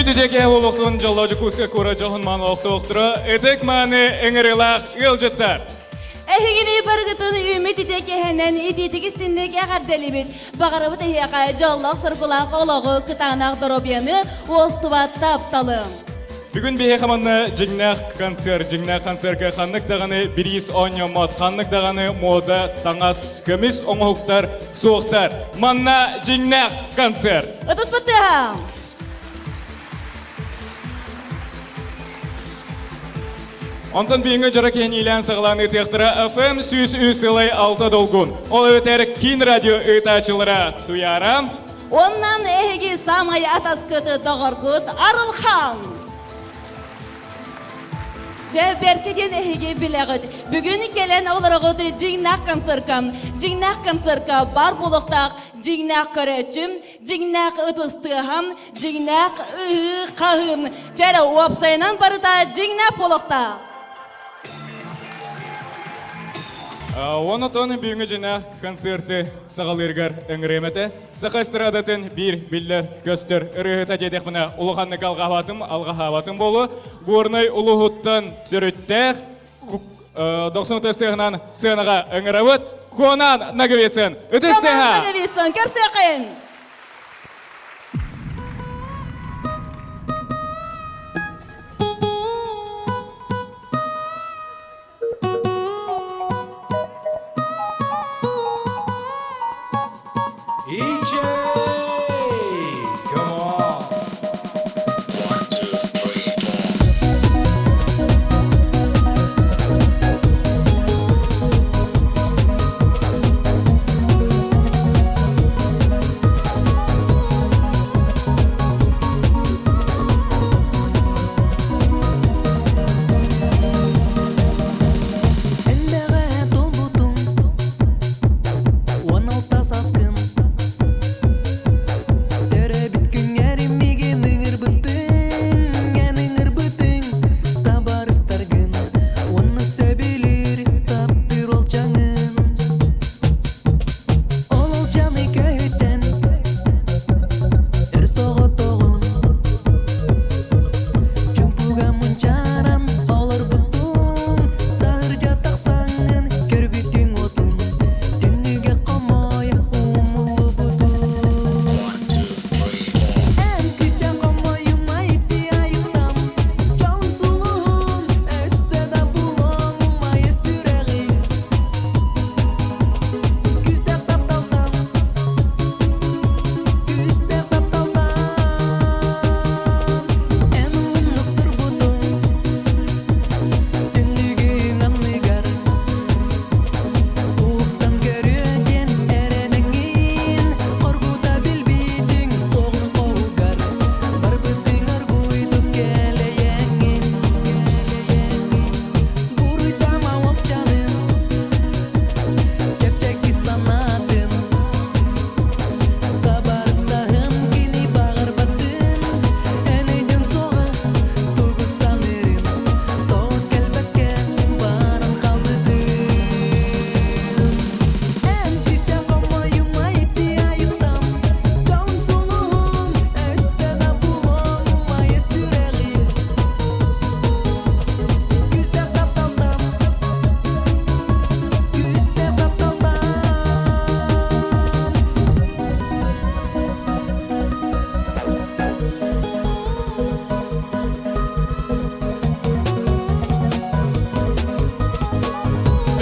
Müdüdeki olukluğun jallacı kuska kura johun man oqtoqtıra, etek mani eңерелақ ылжыттар. Эхигини баргытын үмит итекехенен идитигистиндеге гарделибит. Багарабыт эхиака жаллақ сыргулақ олығы кытанақ Дорофееваны остубат тапталым. Бүгін бейе қаманна Дьиңнээх концертке ханнык дағаны 110 мод, ханнык дағаны мода таңас көміс оңғықтар, суықтар. Манна Дьиңнээх концерт. Ұтыс бұттыға! Антон бейінгі жаракен илән сағыланы тектіра FM сүйіс үсілай 6 долгун. Ол өтер кин радио өтачылыра суярам. Оннан эхиги самай атаскыты доғыргыт Арылхан. Беркеден эхиги білегіт. Бүгін келен оларғыты Дьиңнээх концертка. Дьиңнээх концертка бар болуқтақ Дьиңнээх көречім, Дьиңнээх ұтыстығын, Дьиңнээх қағын. Жәрі уапсайынан барыта Дьиңнээх болуқтақ. Оны тоны бүйінгі Дьиңнээх концерті сағалырғар өңіреметі. Сақастырадатын бір білдер көстір үрігіта дедек мұна ұлғанны алғағаватым болу. Ғорнай ұлығыттан сүріттәқ 90 сығынан сығынаға өңіревіт. Конон Ноговицын. Үтістіға! Конон Ноговицын, көрсеқін!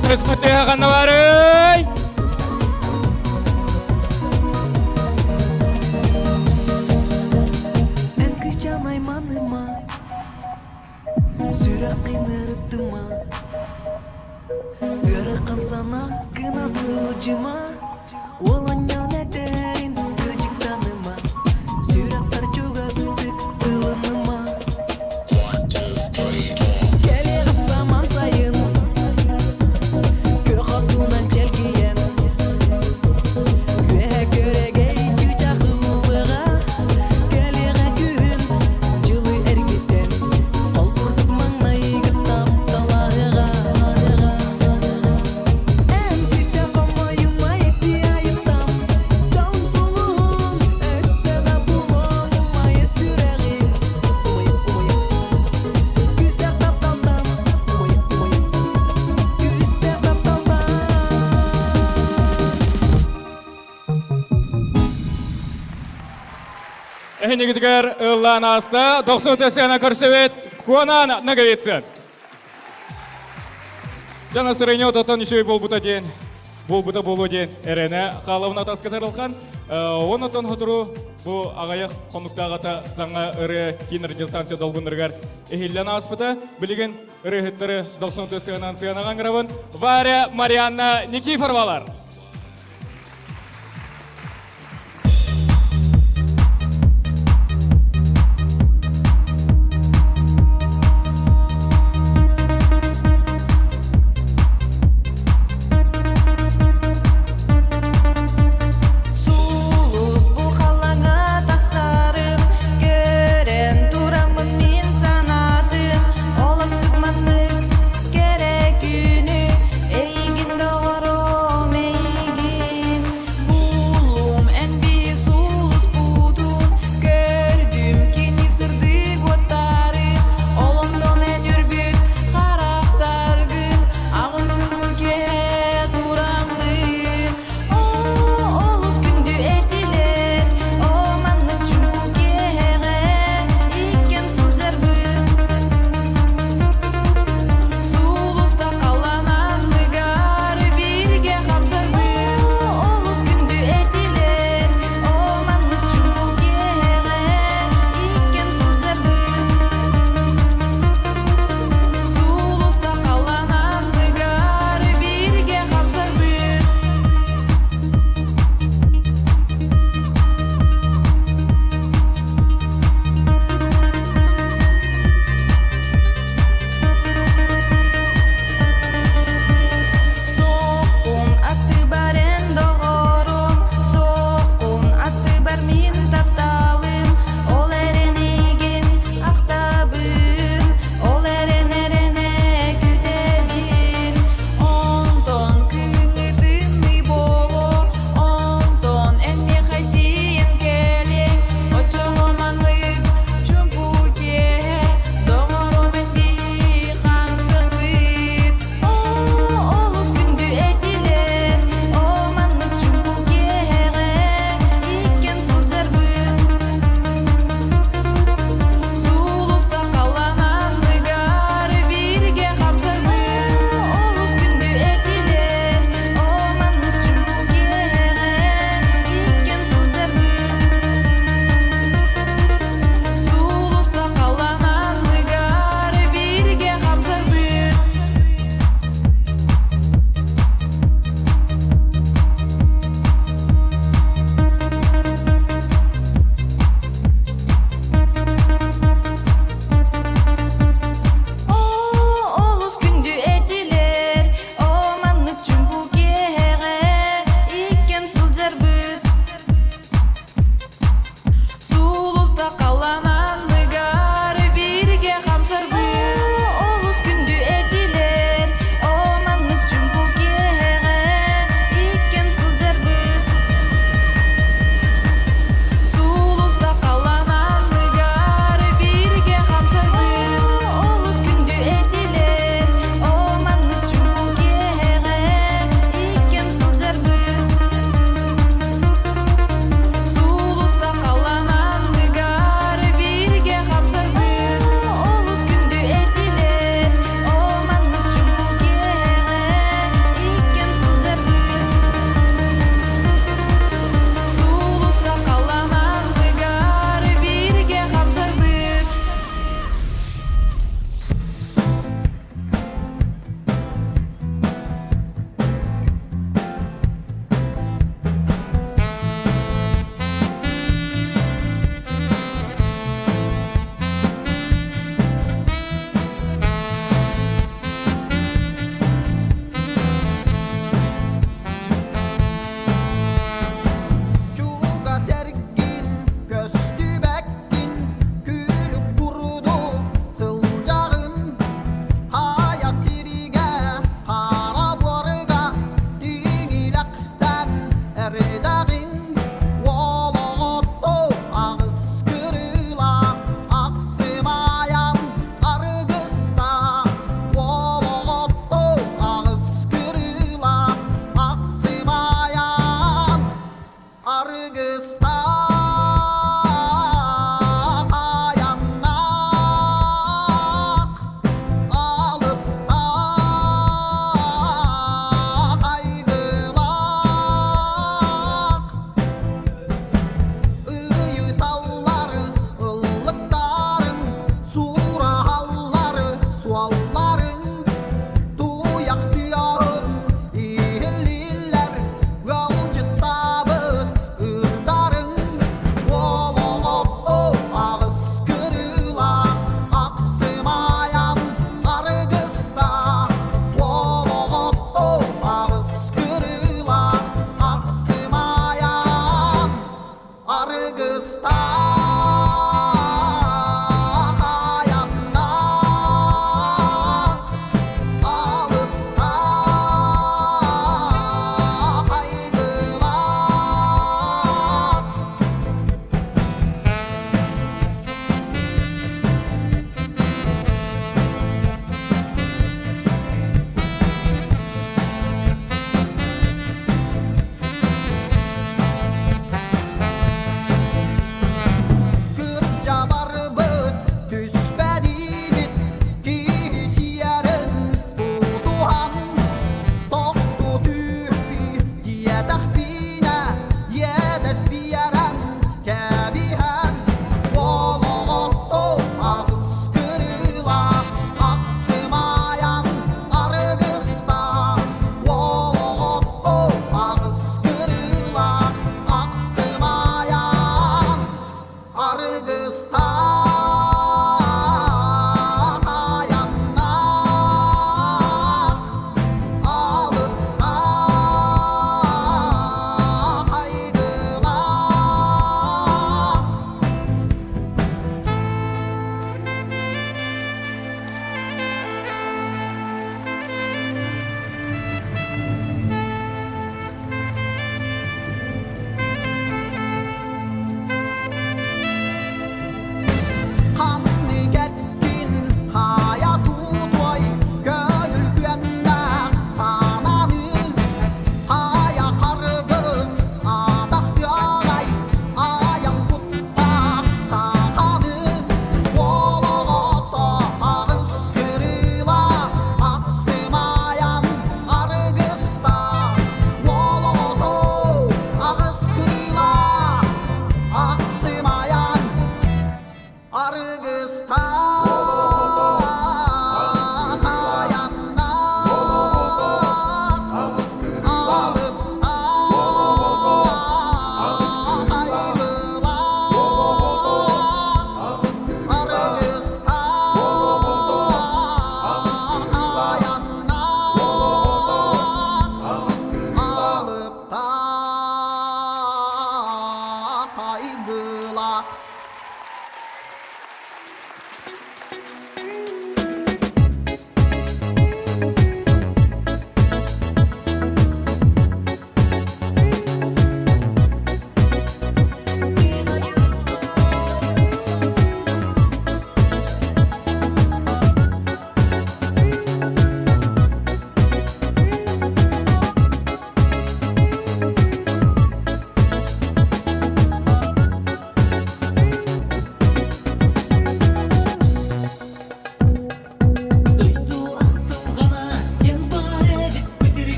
Өтіспіттіға ғанна барый! Әнкіш жанай маныма, сүрәк қинырыттыма, Өріқан сана кынасы ұжыма, Оланнан әдәрін көжік таныма, Сүрәк қарчуғастық ұлыныма. Келеғі саман сайын, Көқатунан желгейен, Өе көрегей жүжақылыға, Келеғі күн жылы әргеттен, Ол бұрдық маңнайғы тапталағыға. Ән кіші қомайыма еті айыптам, хенегидгер ыллан аста 90-тесена көрсөбет Конон Ноговицын. Жана сырыне ототон ишөй болбута ден. Болбута болу ден эрене қалауына таскатарылған. Онотон хотуру бу агаяк конуктагата саңа ыры кинер дистанция долгундыргар эхиллен аспыта. Билеген ыры хеттері 90-тесенан сыянаган гравын. Варя, Марианна, Никифоровалар. Ей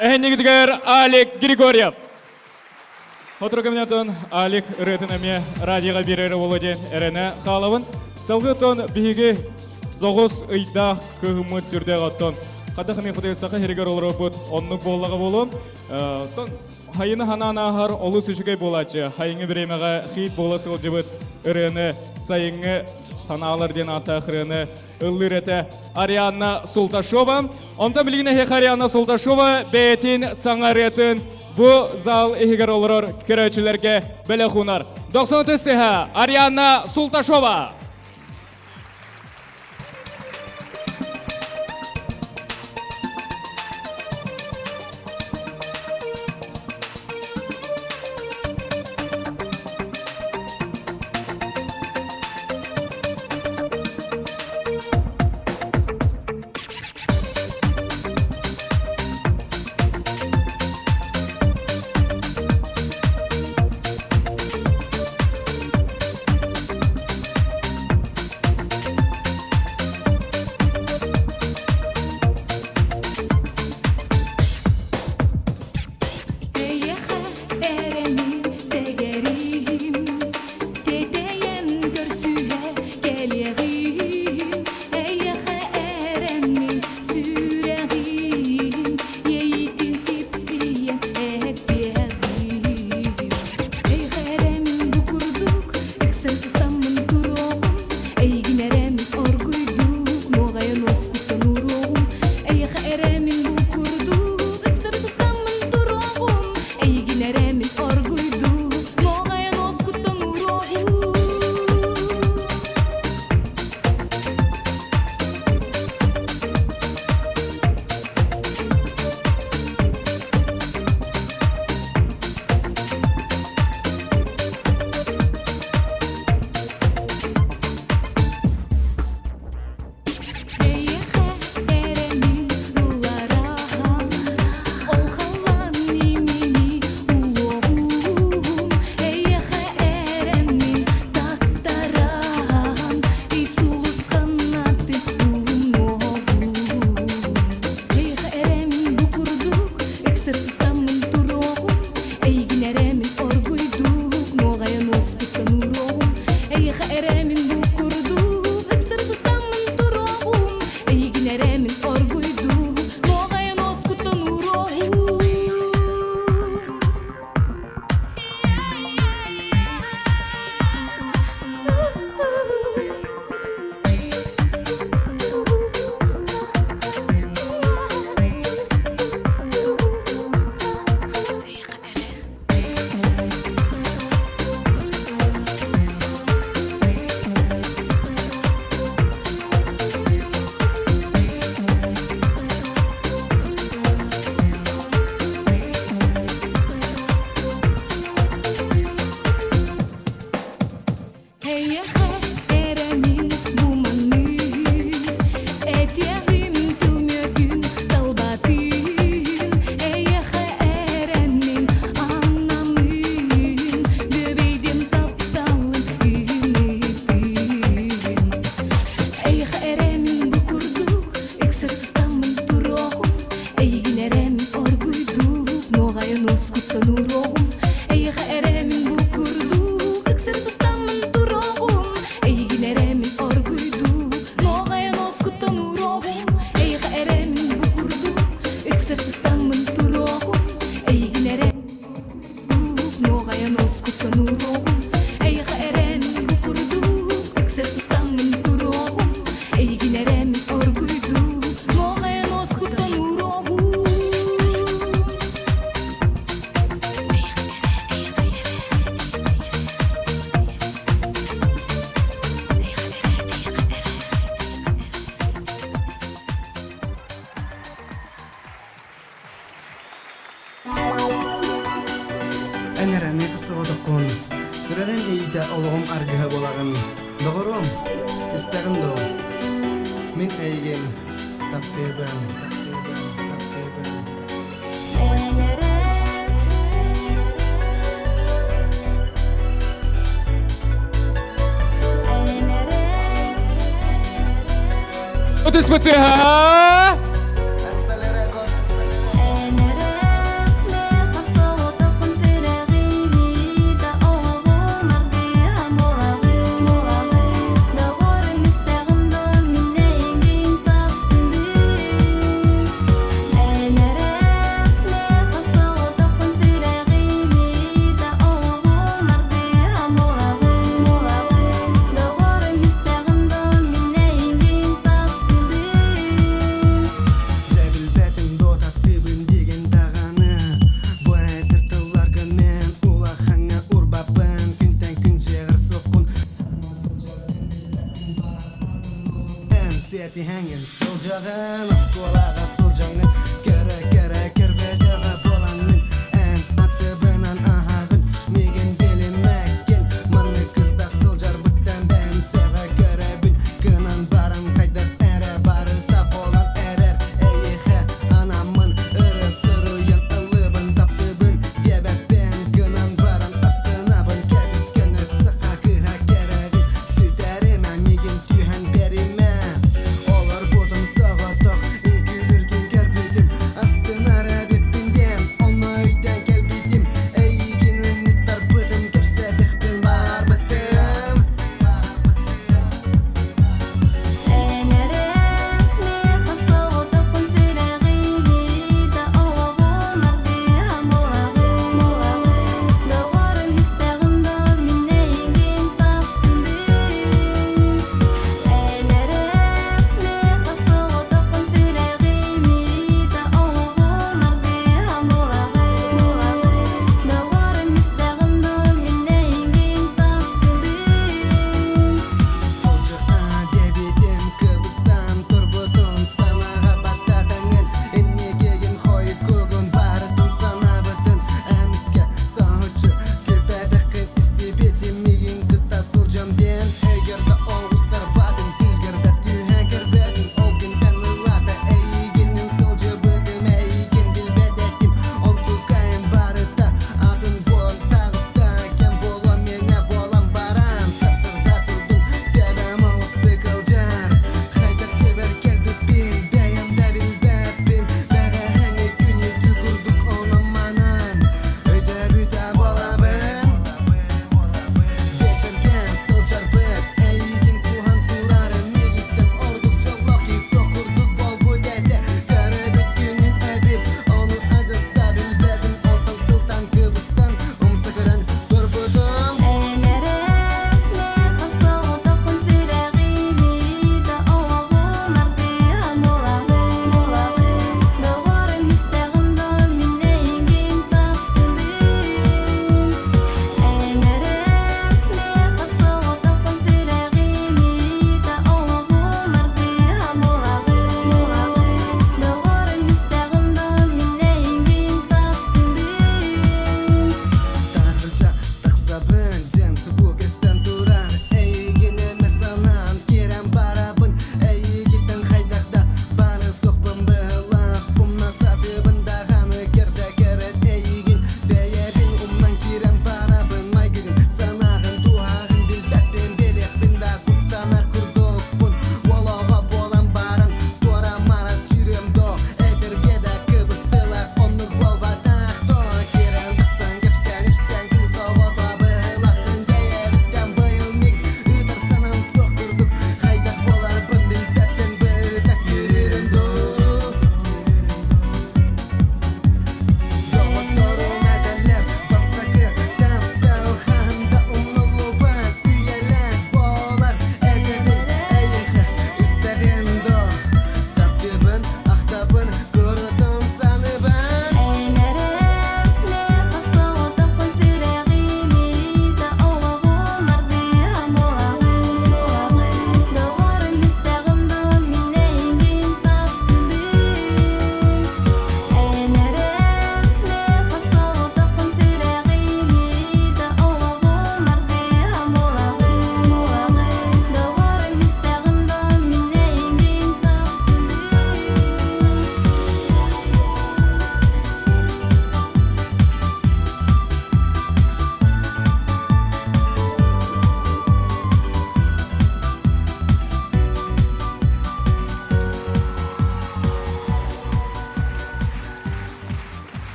Эхеннигдгер Алик Григорьев. Хотыр комнатон Алик ретинеме радиоға берері болуден әрені қалауын. Салғытон бігі 9 ұйда көғімі түсірде ғаттон. Қадақыны құдай сақы херігер олар бұд онлық болығы болу. Хайыны ханана ағар олы сүшігей болачы. Хайыңы біремеға хейт боласыл жібіт үрені сайыңы саналарден атақырыны ұллыр әті Марианна Султашова. Онта білігіне хек Марианна Султашова бәйтін саңаретін bu zal ehger olur köröçülerge bele hunar. 90 testeha Marianna Sultashova. Utus Bötүrүөп. Астығын асколаға сылжаңын Кәрі кірбедіға болаңын Ән аттыбынан ағағын Меген белемәккен Маңы қыстақ сылжар бұттан бәмсеға көрәбін Кынан барам қайдақ әрі бары тап olan әрәр Әйіхі анамын ұры сұрыйын ылыбын таптыбын Бебәппен кынан барам астынабын Кәбіскені сықа кыра кәрәгін Сүтәріме меген түйән беріме Олар бұдым сағатық Үңкілірген кәрбедім Астынара беппіндем Оны үйден кәлбедім Әйгенін үттар бұдым Кепсәдіқпен бар бітім Сылжықта дебедем кыбыстан тұрбытын Санаға баттатаңын Эннегеген хойы көгін барытын санабытын Әміске сағытшы көпәдіқін істебедім Меген күтта сылжамден Егерді оғыстар бадың Тілгерді түйән кірбедім Ол күнден ұлады Әйгеннен сылжы бөтім Әйген білбедетім Он тұқайын барыта Атын болын тағыста Кем болам мене болам барам Сақсырда тұрдым Дәбәм алысты қылжар Қайдақ себер кәлбіппен Бәйімді білбәппен Бәғі әңі күні түкірдік оны манан Өйді бүті болабын Бешірген сылжар бүт Әйген туған турары Мегиттен ордық чоғлоқи Соқырдық бол бұдәді Кәрі бүткінін әбет Оны ажаста білбәдім Онтан сылтан кыбыстан Умсықырын тұрбыдым Тағырша тақсабын Жемсі бүкестен тұрар Әйген емес анан Керем барабын Әйгеттен қайдақта Бары соқпын бұлақ Бұмна сатыбын дағаны Керді керет әйген Бәйебін ұмнан керем барабын Майгігін санағын туағын Білбәппен белекпен да құттанар күрдікпін Олаға болам барын Тора мара сүйрем до Әдірге да кыбыстылар Оны бол батақ до Керем қысан кепсән епсән Күн соғыта бұлақын Дәйеліктен бұйылмек Үдір санан соқырдық Қайдақ болар бұн білбәппен Бұдақ керем до Доғыттырым әдәлеп Бастақы тәп-тәу Қағында ұмнылыбын Үйелек болар Әдебін әйіқі Істеген до Таптыбын ақтабын Көрдім саныбын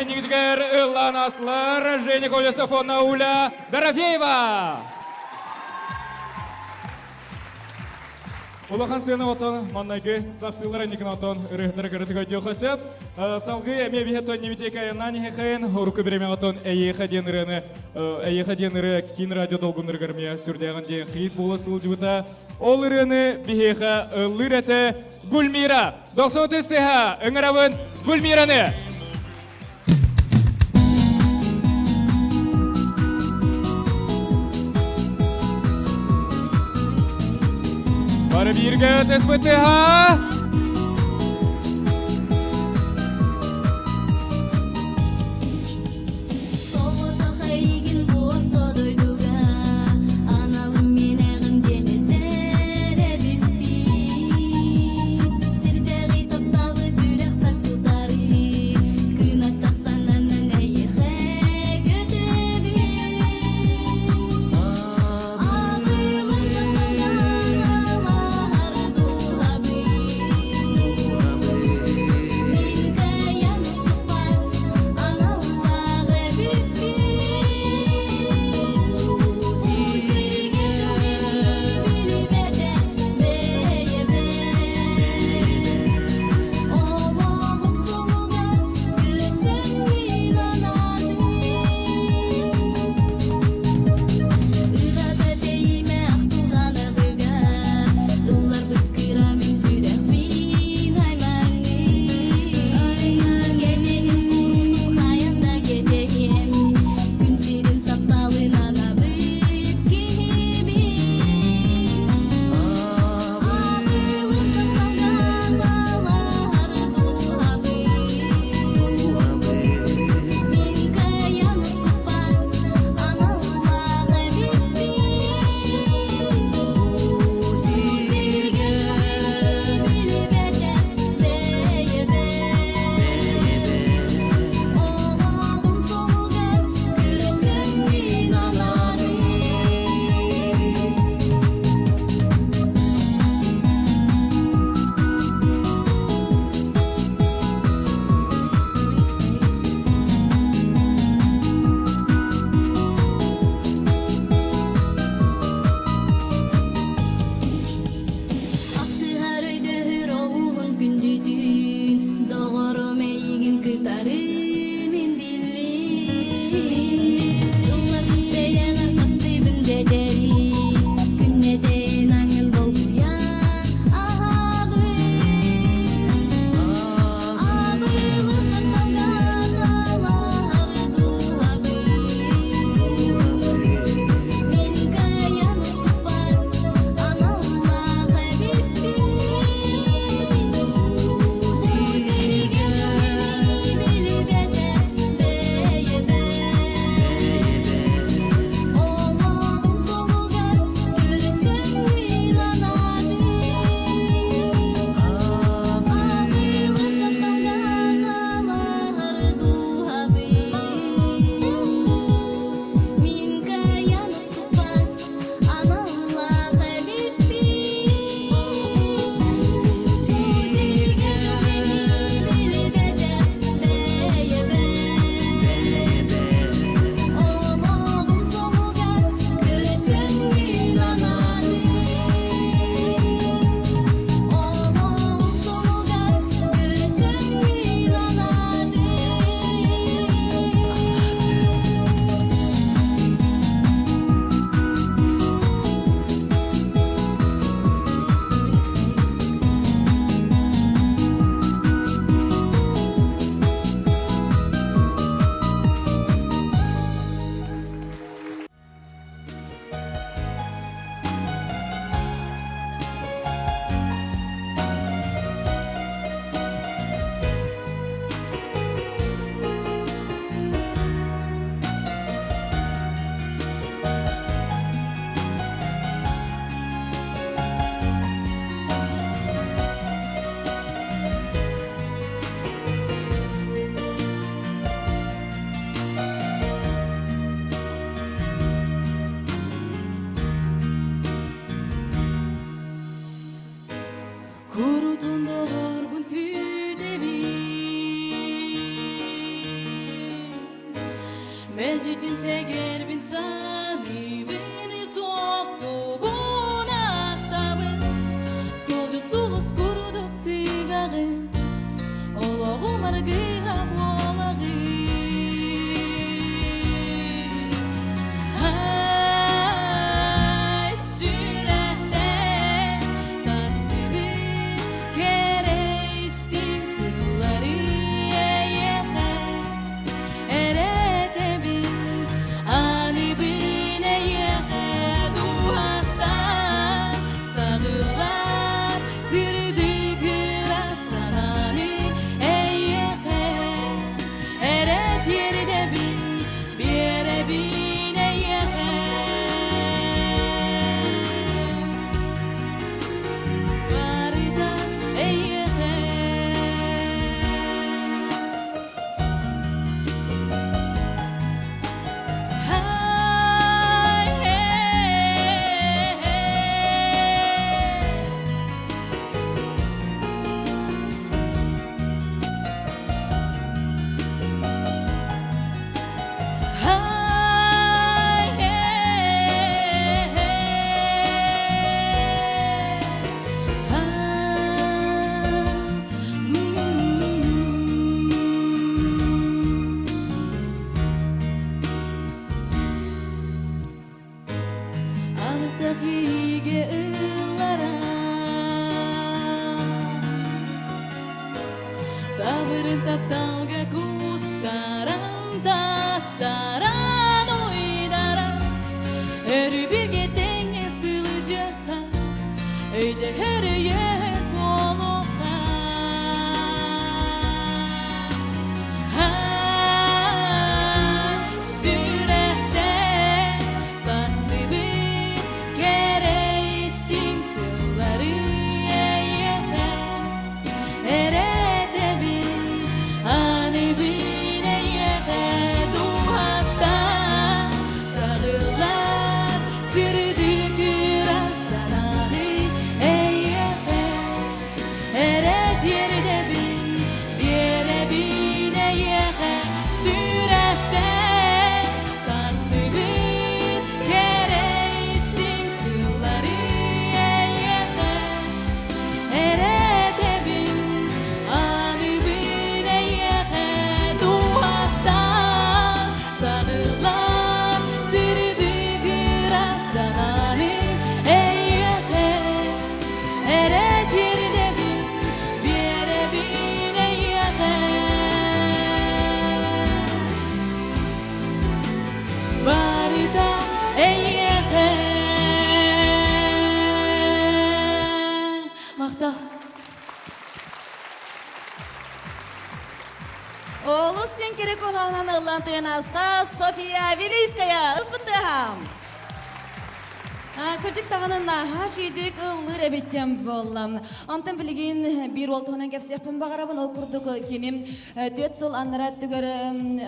Нигдгер ыллан аслар Женя Колесов Науля Дорофеева. Улахан сыны отон маннайгы тахсылара никин отон рыхтар кырытыга дёхасеп. Салгы эме бихетон невитека нани хехен руку береме отон эйехаден ры кин радио долгуныр гармия сүрдяган ден хит буласыл жута. Ол рыны бихеха лырете Гульмира. 90 тестеха ыңыравын Гульмираны. Бары бирге теспетеха. Belcidin seger bin sani beni soktu bunaktabın Solcu sulus kuruduk tigağı Oğlağım argıya bolağı Hay sürette taksibi gereçtim kılları София Велийская, успехом! Кыржык тағанына хашидик ылыр әбеттен болам. Антон білген бір олтуынан кәпсеппін бағарабын ол күрдік кенім 4 сыл аннарат түгір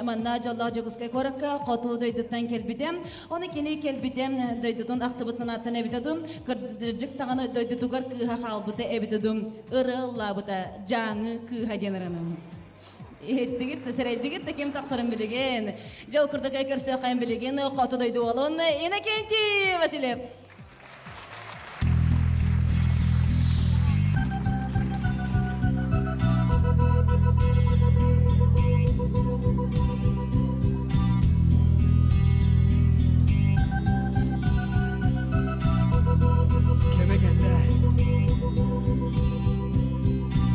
манна жаллағы жүгізге көрікке қоту дөйдіттен келбідем. Оны кені келбідем дөйдітін ақтыбытсын атын әбітедім. Кыржык тағаны дөйдітігір кыға қалбыты әбітедім. Үрілла бұта жаңы кыға денірінің. Дигит сәрейдигит кем тақсырын білеген. Жау күрдік әкерсе қайын білеген қоты дөйді олын. Иннокентий Васильев.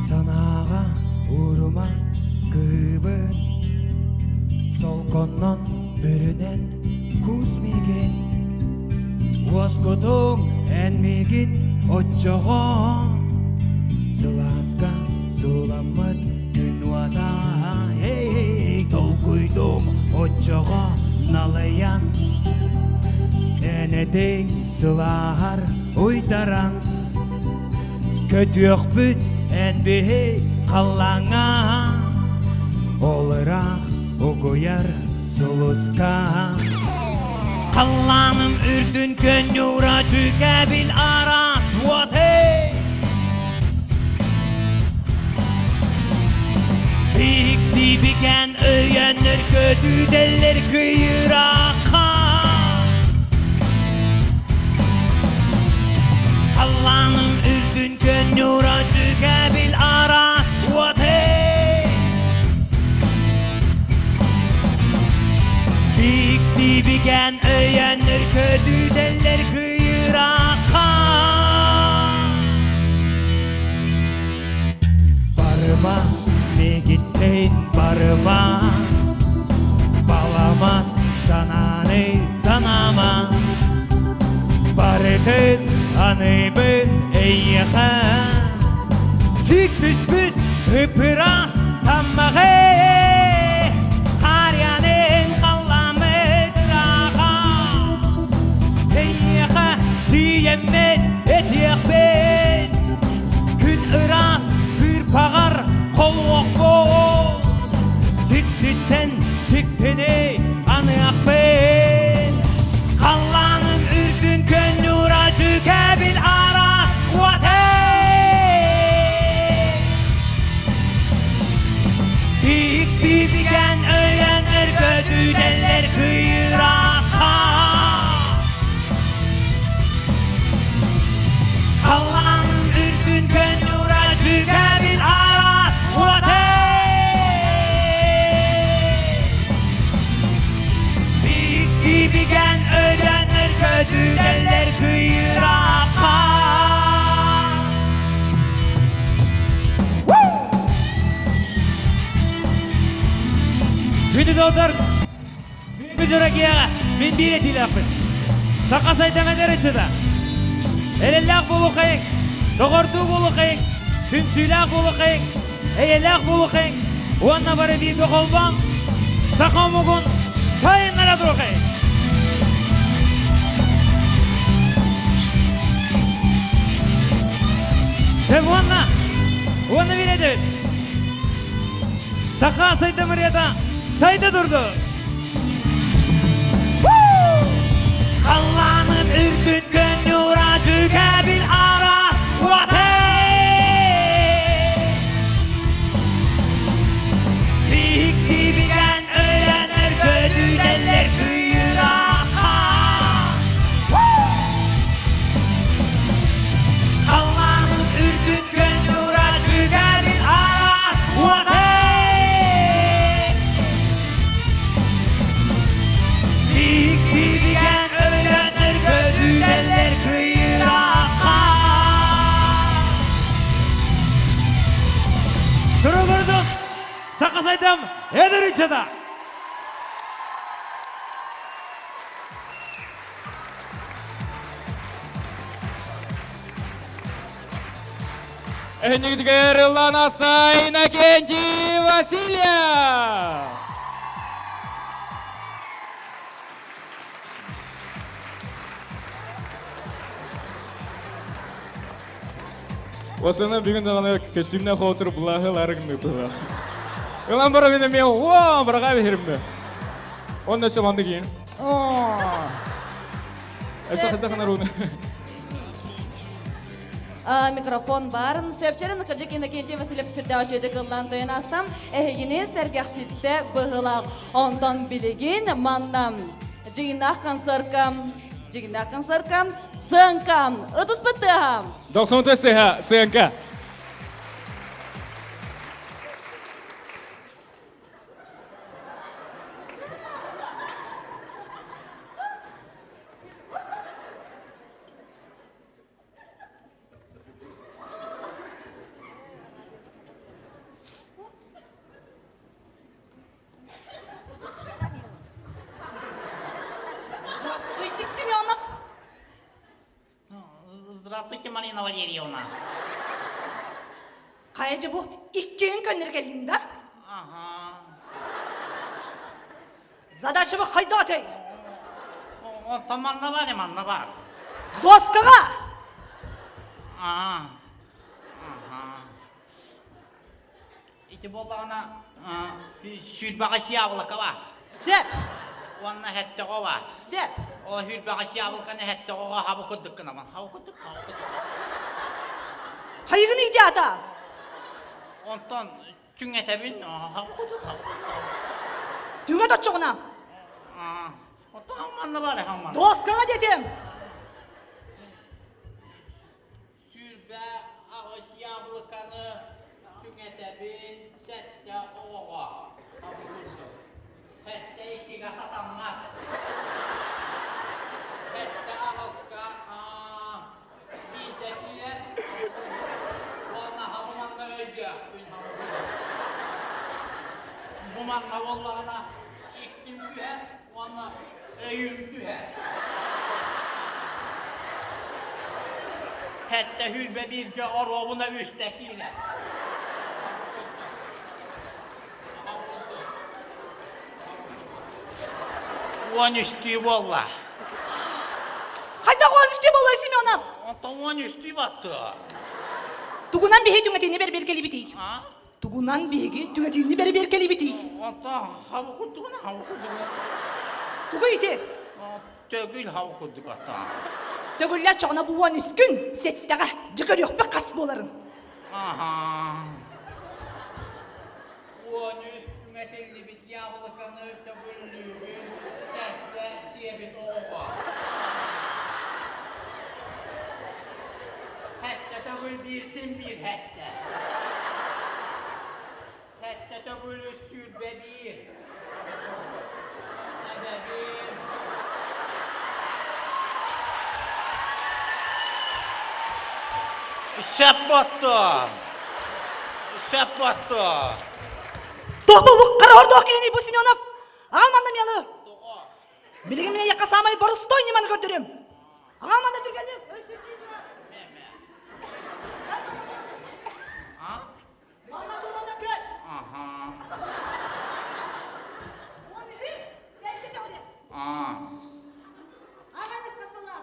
Санаға ұрыма кыбын Сол конон бүрінен күсмеген Оскудың әнмеген отчоға Сыласқа сұламыд күн уо.д.а Тол күйдің отчоға налаян Әнетің сылағар ұйтаран Көтіөк бүт әнбей қалаңа Олырақ ұғыяр сұлысқа Қаланым үрдін көн юра жүкәбіл арас уо.д.а Бик дибіген өйені ürkötüdeller kıyırakka Allah'ım ürdün gönlür acı gebil aras uo.d.a Büyük dibigen öyen ürkötüdeller kıyırakka Barıma ne gittin barıma Balama sana ne sanama Barıtın anıbın eyyeğe Siktüs büt hıpıras tammağı Karyanın kallamı dırağa Eyyeğe diyemmen etiyek ben Gün ıras bir pağar kol okbo Çıktütten çıktını anıyak ben Kallanın ürdün gönlür acı gebil aras uo.d.a Büyük dibigen öyenler gödüdeller kıyırakka Kallanın ürdün gönlür acı gebil aras uo.d.a Dibigen ölenler gödüdeller kıyırakka Gündü doldur Büyük çorak yağa Ben bir etiyle akın Saka saytameder içida Elellak bulu kayık Doğurdu bulu kayık Tünsüylak bulu kayık Eyellak bulu kayık Oğanna bari bir kolban Saka mugun Sayınlara dur kayık Sen Oğanna bir edin Saka sayda mıriyata Sayda durdu Kallanın ürdün gönlür acı gebil aras uo.d.a Büyük dibigen ölenler gödüdeller kıyırakka Kallanın ürdün gönlür acı gebil aras uo.d.a Büyük dibigen ölenler gödüdeller kıyırakka Duru kurdum Saka saydım Edir içida Эһнигдигер ланастай Иннокентий Васильев. Осыны бүгін дағаны костюмна қотыр бұлағы ларығын бұлағы. Илан бара мен барға берімді. Онда шаманды кейін. Әсі қыдда қанар оны. Микрофон барын сөпчерін қыржық Иннокентий Васильев сүрді ашеді қылдан тойын астам әйгіне сәргәқсетті бұғылақ. Ондан білеген маннам Дьиҥнээх концертка сыңкам ұтыс бұттығам. 90 сыңка. Здравствуйте, Марина Валерьевна. Қайжы бұл иккен көнер келдің да? Ага. Задачы бұл қайда өтей? Манна бар, манна бар. Доскаға! Ага. Ити болдағына сүрбаға сиябылыққа бар. Сеп! Уанна хәттіға бар. Сеп! О сүрбаға сиябылыққаны хәттіға хабы күддіккіна бар. Хабы күддік. Хайығын үйде ата? Онтан түң әтәбін хабы күддік. Tüge tutçuğuna. Otta hammanna var ya hamman. Doskana dedim. Sürbe ağış yablıkanı tüketebin sette oğa. Hette iki kasatanlar. Hette ağızka bir de birer. Valla hammanna öldü. Bu manna vallağına iktim tühe, valla öyüm tühe. Hatta hülbe birge arabına üsttekine. On üstü valla. Hayda koğaz üstü bolay Semyonov. Anta on üstü battı. Tugunan bihi tügetini beri berkeli bitik. Ha? Tugunan bihi tügetini beri berkeli bitik. Anta hava kuddukuna hava kuddukuna. Tugu iti. Tögül hava kudduk ata. Tögüller çoğuna bu on üskün. Setteğe Grigorьев be kas boların. Aha. On üstüne telli bit yavlıkanı tögüllüğün sette siyebit oğa. Hatta tögül birsin bir hatta. Hatta tögül sürbe bir. Ebe bir. Şep battı. Şep battı. Tohbuluk kara ordu okuyeni bu Semyonov. Ağalmandım yalı. Doğa. Bilgimine yakasamay borustoy neman gördürüm. Ağalmanda türgenlik. Meme. Ha? Normal durumda kör. Aha. Onu hür. Sen de öyle. Aa. Ağanız kasmalar.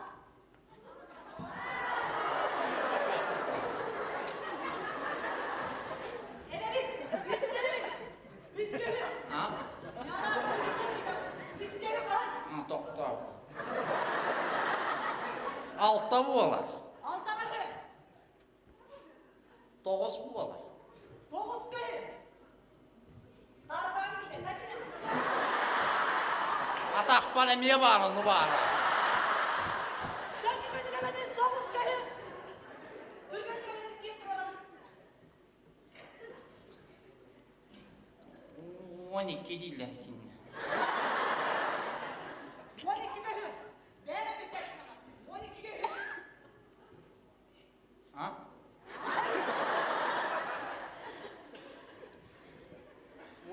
Ha? Ha, doktor. Altta bu olar. Doğuz bu olar. Atak bana niye var onu var? On iki değiller dinle. Ha?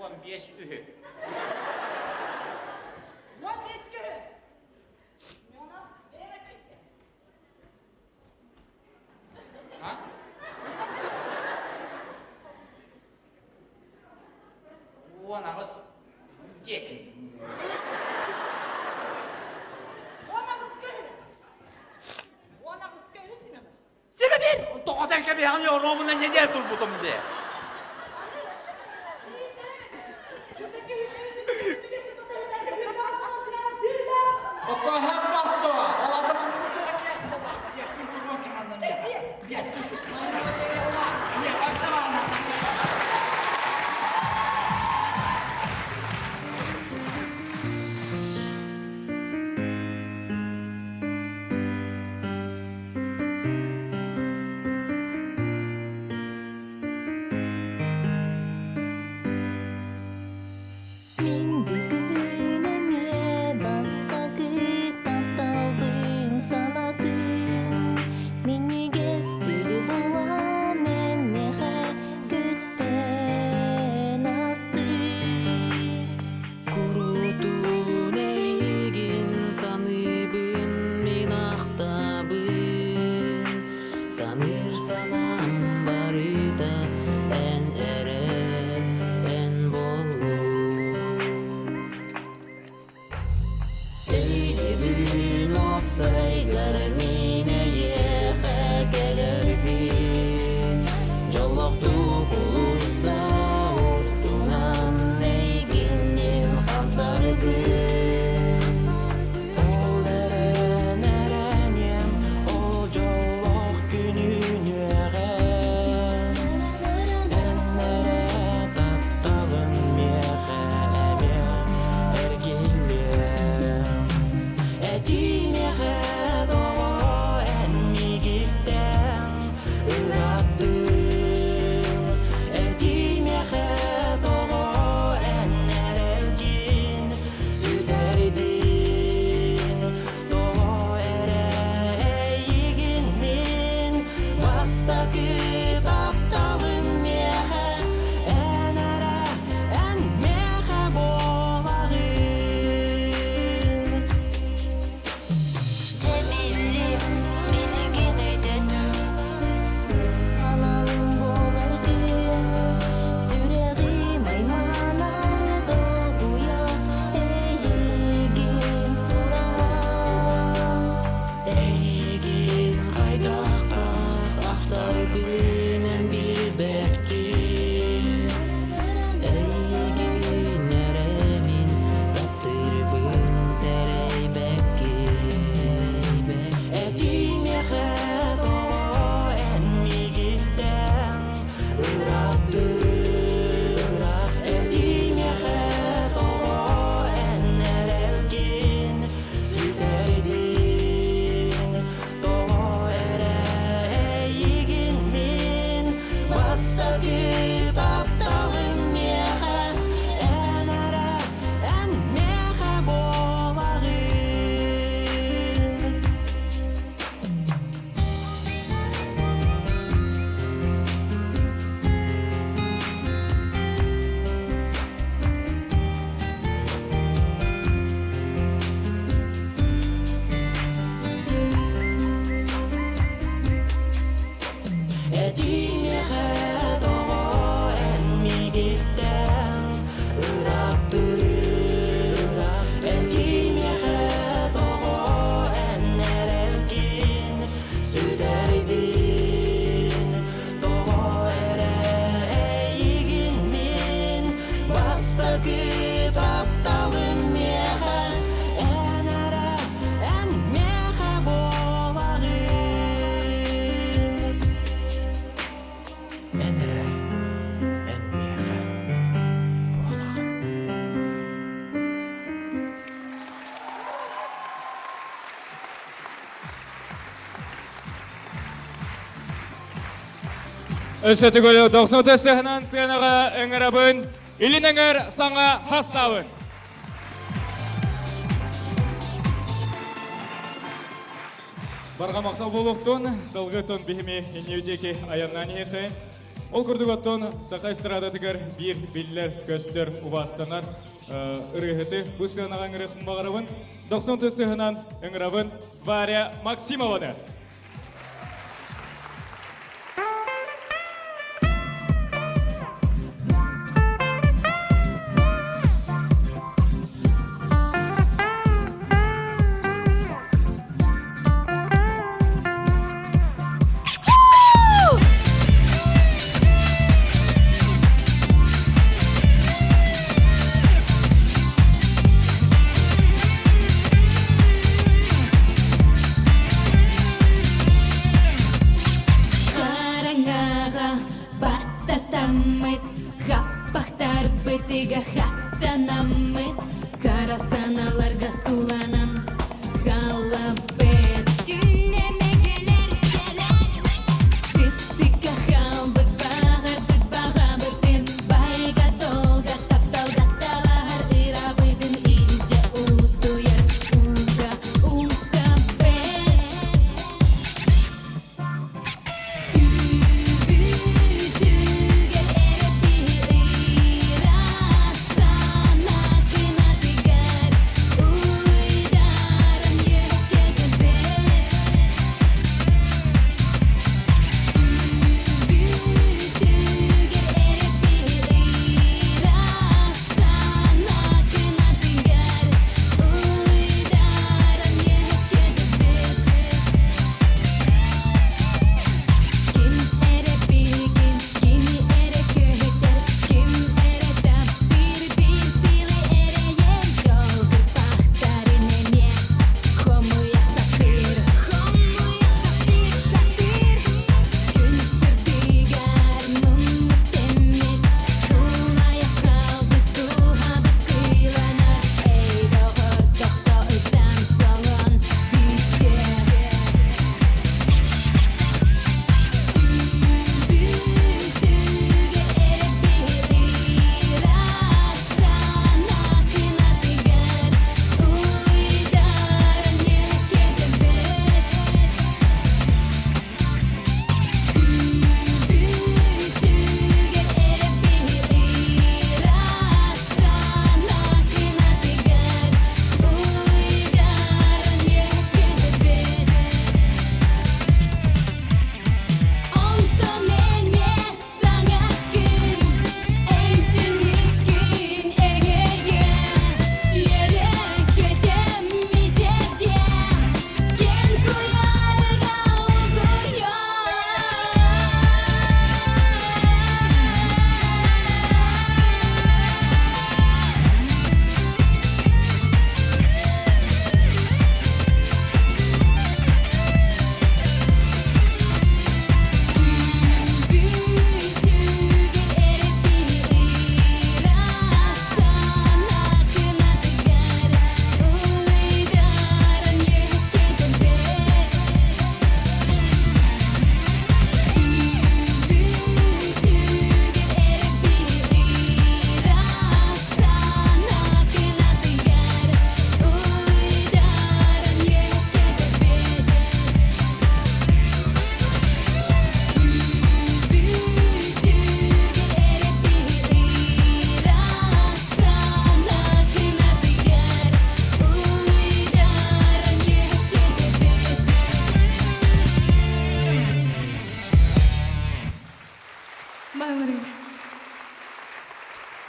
On beş ühü. Ha? On ağız yetin. Sebebin! Doğadan ki bir hani yorumuna ne der dur buldum diye. Hatta her baktı. Allah'ım. Өсетігілі 90 тестігінен сценаға өңірабын, илініңір саңа хастауын. Барға мақтау болуқтың, сылғы тон бейіме енеудекі аяннан еқі. Ол күрдігіттің сақай страдатығыр бір білілер көстер ұбастанар үрігіті бұл сценаға өңіріқін бағарабын. 90 тестігінен өңірабын Варя Максимованы.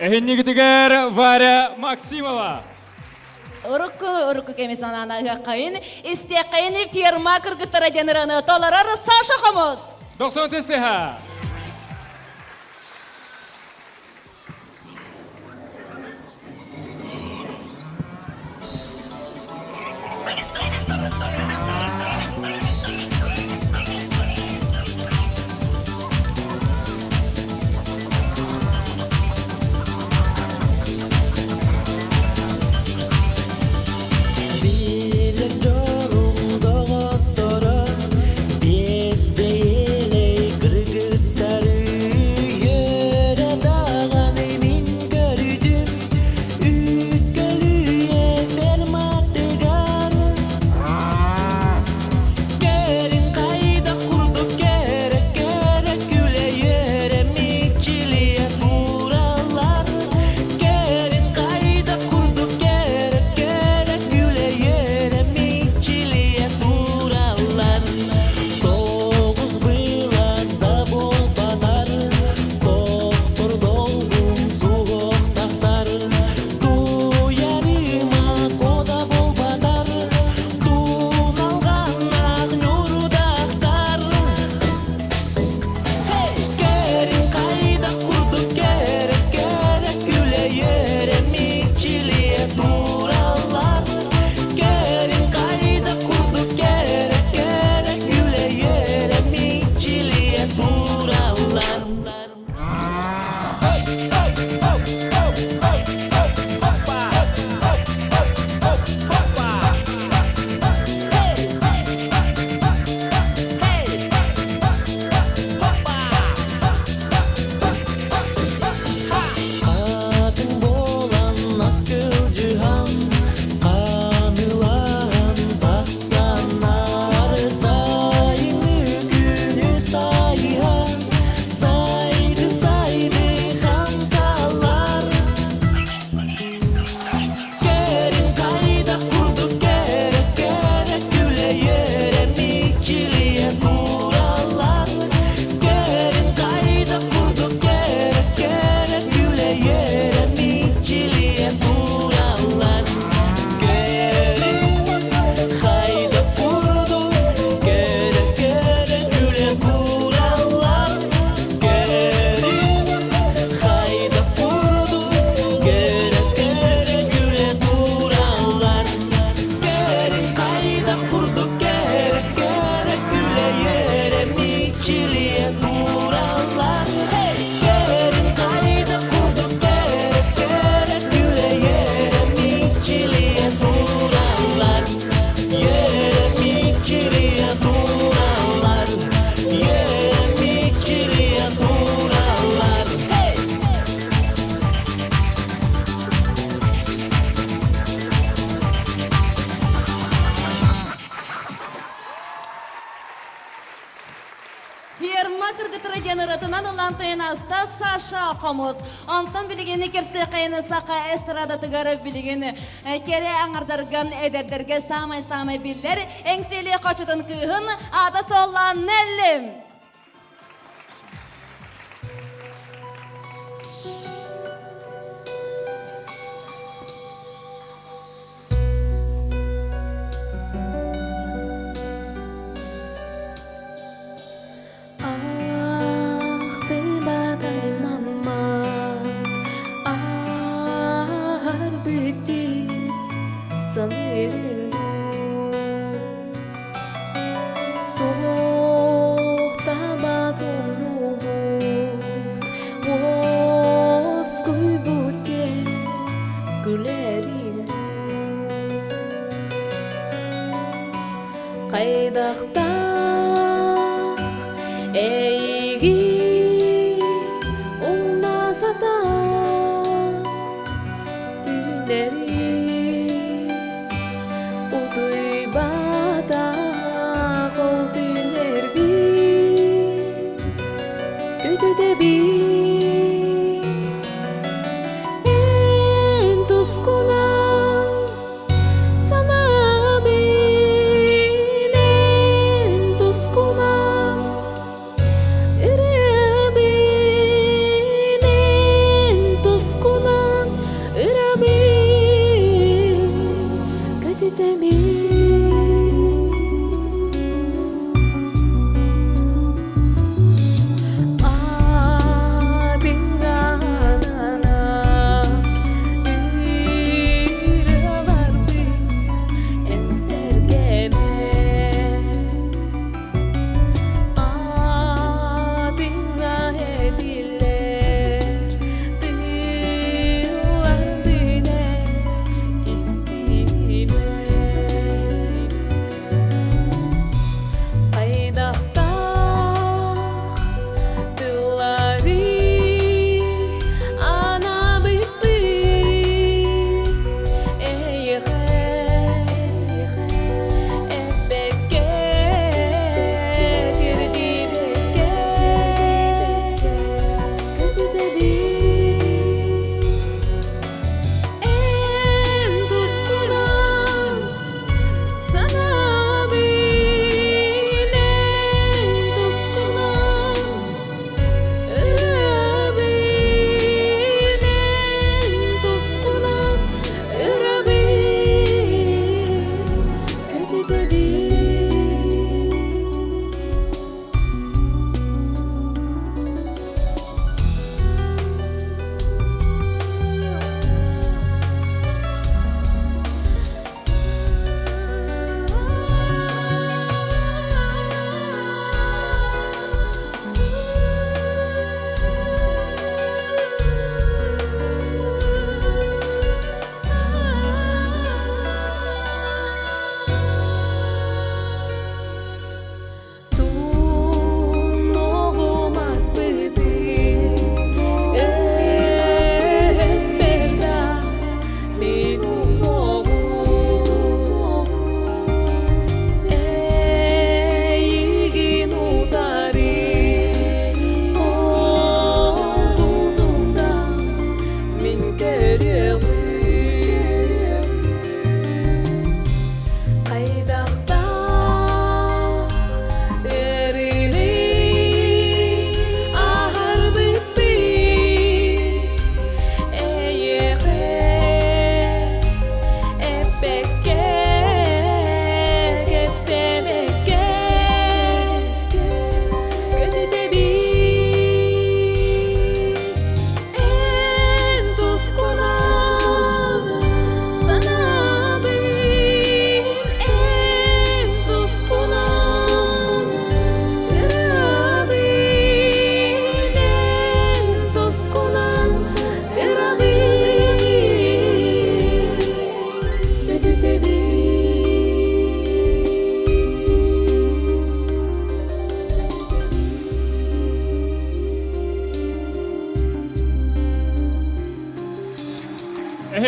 Эхиннигитигер Варя Максимова. Урукку кемисанана кайын, исте кайын фирма кыргыттара генераны толарар Саша Хомус. 90 тестеха. Good. Фиеста Саша Хомус. Антон билигени керсе кайны сака эстрада тыгары билигени кере аңардарган эдердерге самай биллер эңсели качыдын кыһын ада соллан неллим.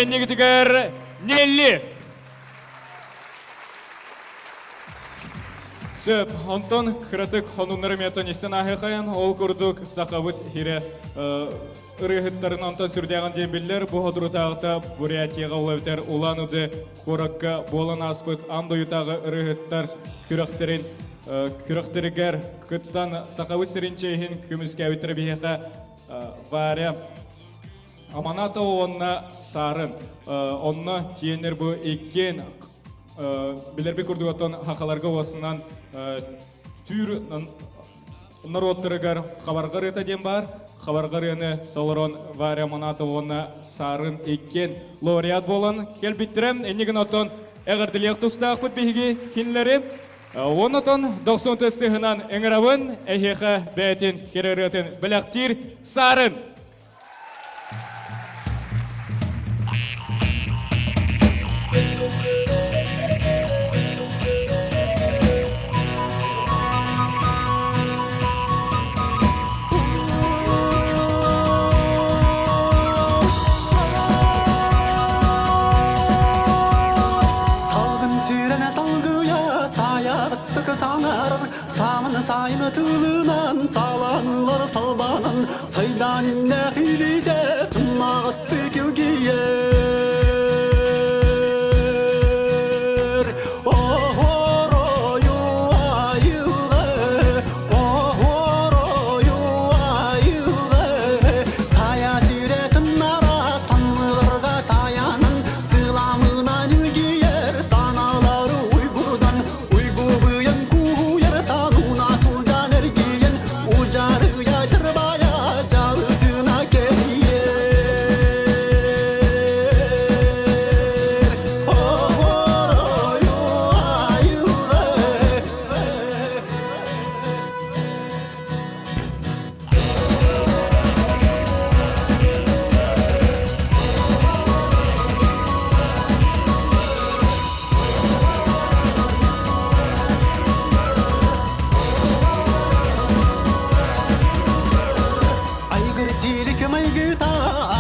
Негитигер Нелли. Сөп, Антон кратык хонуннары метонистен ахекаян, ол курдук сақабыт хире ырыхыттарын Антон сүрдеген дембеллер, бұ ходрутағыта Бурятияға олавтер улануды коракка болан аспыт андойытағы ырыхыттар күріқтерігер күттан сақабыт сірінчейхін күміске өтірі бейеқа Варя Аманата онна Саарын, онна тиенер бұ еккен Билерби курдугатон хақаларға осынан түр народтырыгар хабарғар ета дем бар. Хабарғар ені толырон Варя Манаты оны Саарын еккен лауреат болын. Келбіттірім, әнеген отын әғірділек тұстақ бұт бейге кенлері. Он отын 90 тестігінен әңірауын әйхеға бәйтін кереретін біләқтір Саарын. Сайны тылынан саланылар салбанын Сайдан нәхилиде тымағысты келгейер Охорою айылы, охорою айылы Сая сүйретін нара санлыларға таянын Сыламынан үлгейер саналары уйгудан Уйгу бұйын куйер тануна сулдан әргейін Уджары ятырбая жалытына келейер Охорою айылы Айгыр силік майгыта,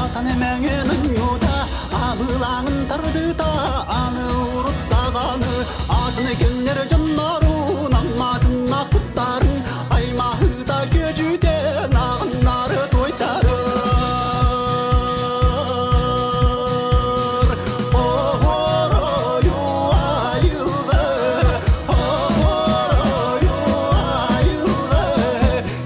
атаны мәңенін юта Абылаңын тардыта, аны ұрыттағаны Атыны кемнер жыннару, наматына құттарын Аймағыта көжуде, нағыннары тойтарыр Охорою айылы, охорою айылы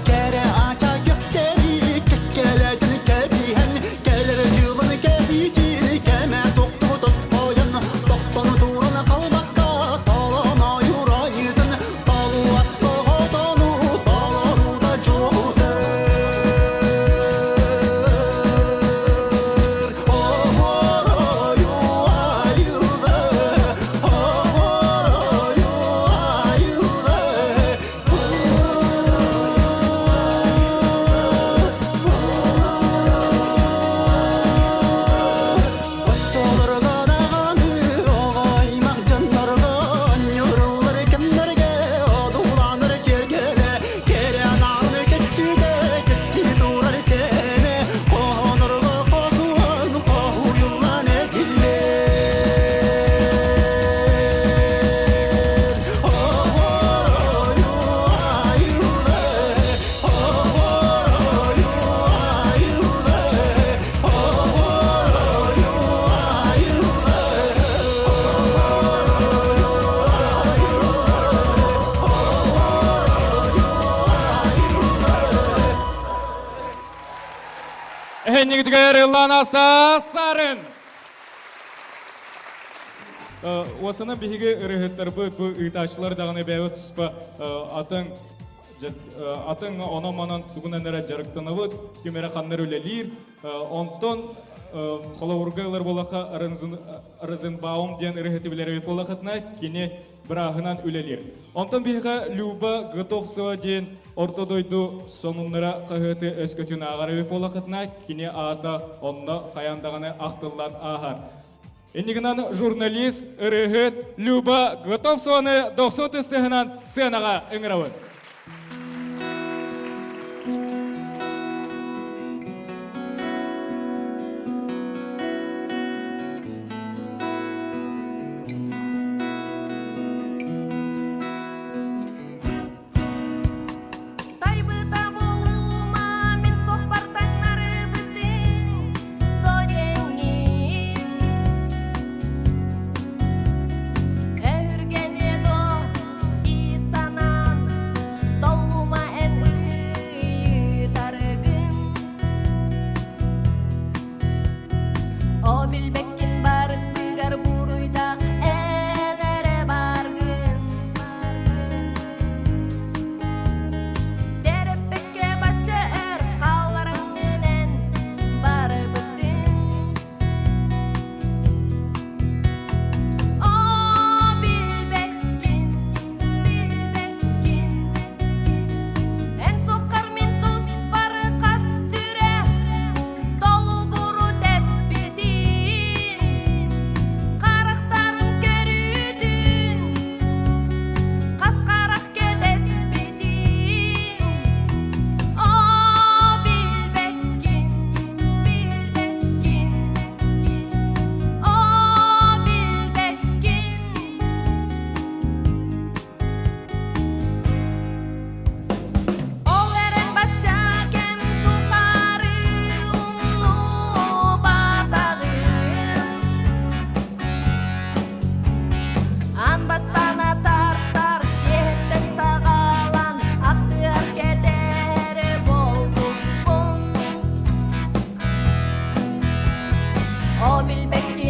Кәрі ача көктері кеккелетін кәбиен Кәлір жылын кәбитір кәмә соқты тұс қойын Тоқтаны тураны қалбаққа талын айырайдын Талу атты ғотану таларуда жоғытыр Охорою айылы, охорою Отчоларға дағаны оғаймақ жандарға Нүрілер кімдерге одуланыр кергелі Керен аны кестіде кетсі турар сені Қонырға қосуын қоюлан әділер Охорою айылы, охорою айылы Охорою Әйнігітігер Ланаста Саарын. Осыны бігі ұрығыттар бұл ұйташылар дағыны бәуі тұспа атын онаманан тұғынан әрі жарықтаны бұд, кемері қаннар өлелер. Антон қолауырғайлар болақа Розенбаум ден ұрығыты білері болақытына кене бір ағынан өлелер. Антон бігі Люба Готовсова ден ортодойду сонуннара қағыты өскөтін ағары болақытына кене ата онна қаяндағаны ақтылдан ағар. Эннигінан журналист ұрығыт Люба Готовсованы 90 тестігінен сценаға үңірауын.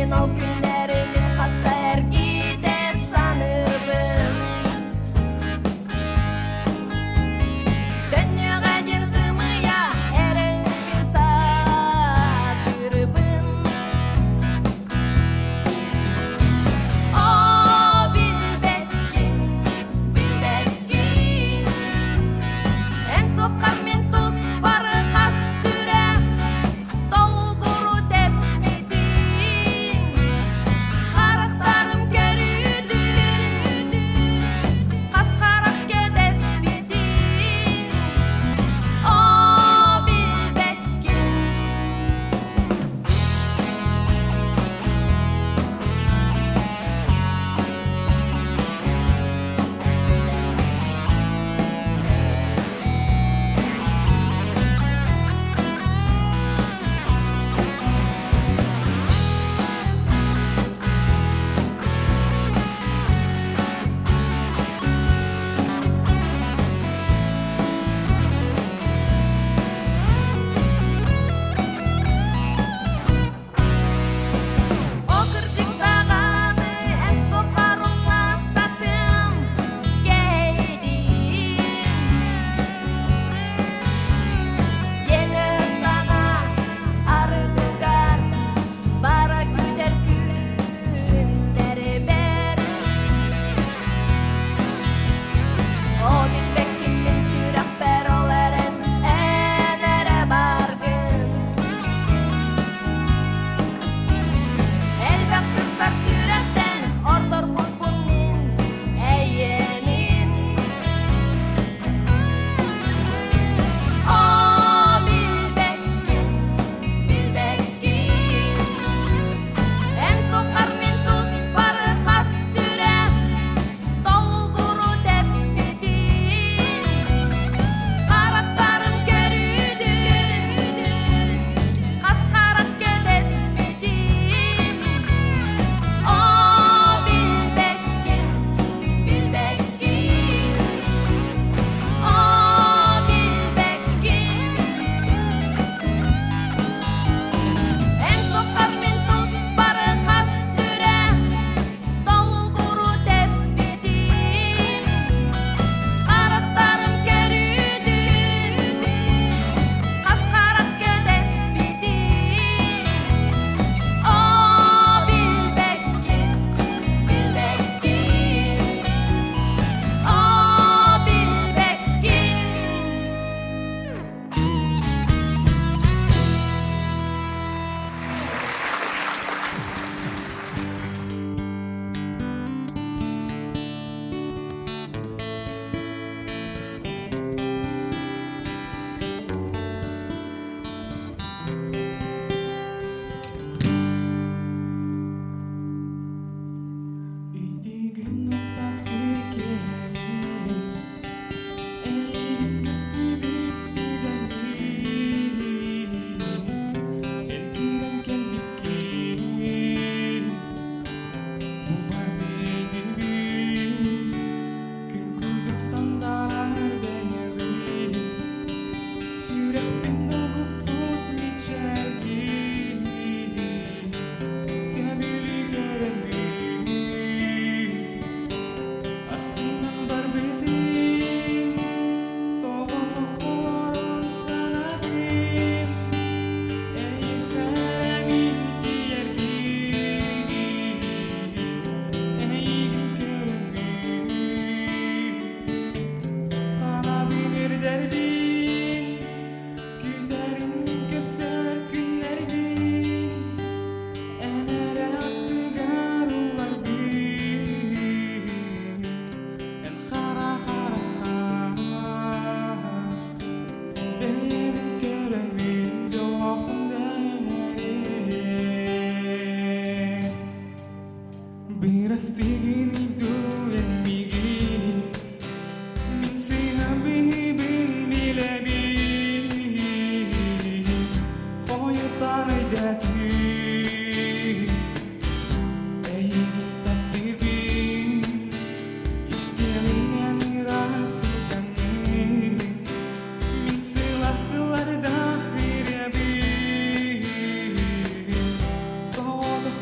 мен ол күндерімін қаста әргейде саныбым. Дөньяға ден сымыя әріңбін сатырыбым. О, білбәткін, білбәткін, ән соққан мен тұс бары қас сүрә, толғыру тәптедін, қарақтарым көрүді, қасқарақ кедес бедін. О, білбәткін. Оқырдың тағаны ән соқарыңа сатым кейдін. Ені сана арыдығар бара күдер күндері бер. О, білбәккін мен сүрақ бәр оларын әнәрі баргын. Elbette sar sürekten ordur bulbulmin eyenin. O, bilbekkin, bilbekkin, en sokar min tuz barı kas süre, dolguru tepkidin. Karaktarım görüdü, kaskarak kedes bidin. O, bilbekkin, bilbekkin, o, bilbekkin, en sokar min tuz barı kas süre, dolguru tepkidin. Karaktarım görüdü, kaskarak kedes bidin. O, bilbekkin, bilbekkin, o, bilbekkin.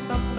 Tap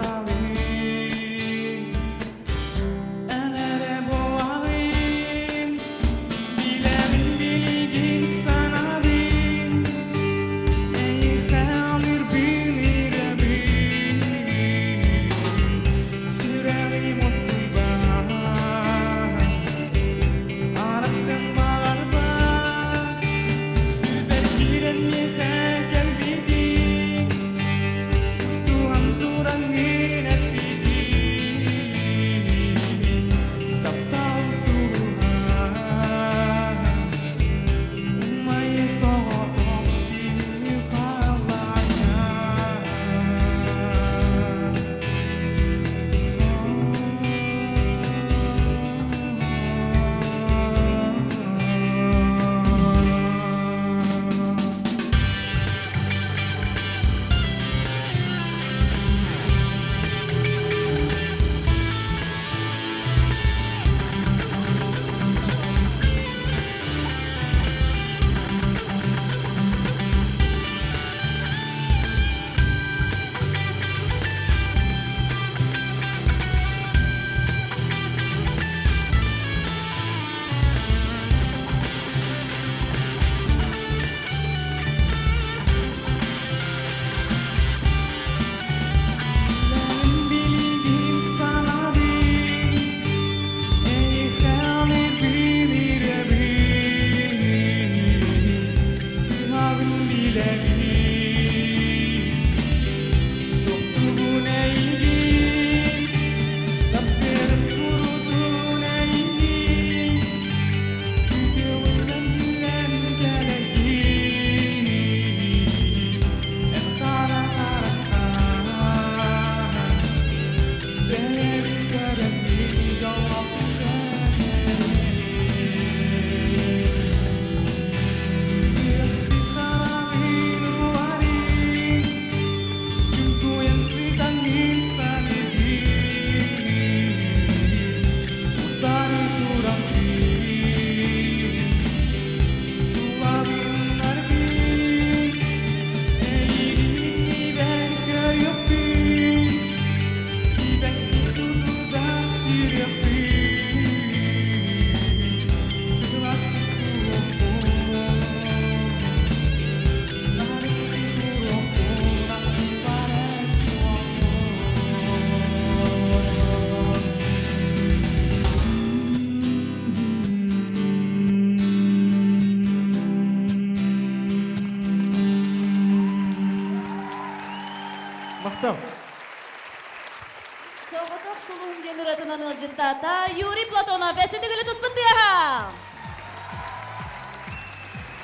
Soğutak suluğun genüratından ılcıttata Yuri Platon'a vesitігілі тұспындыға.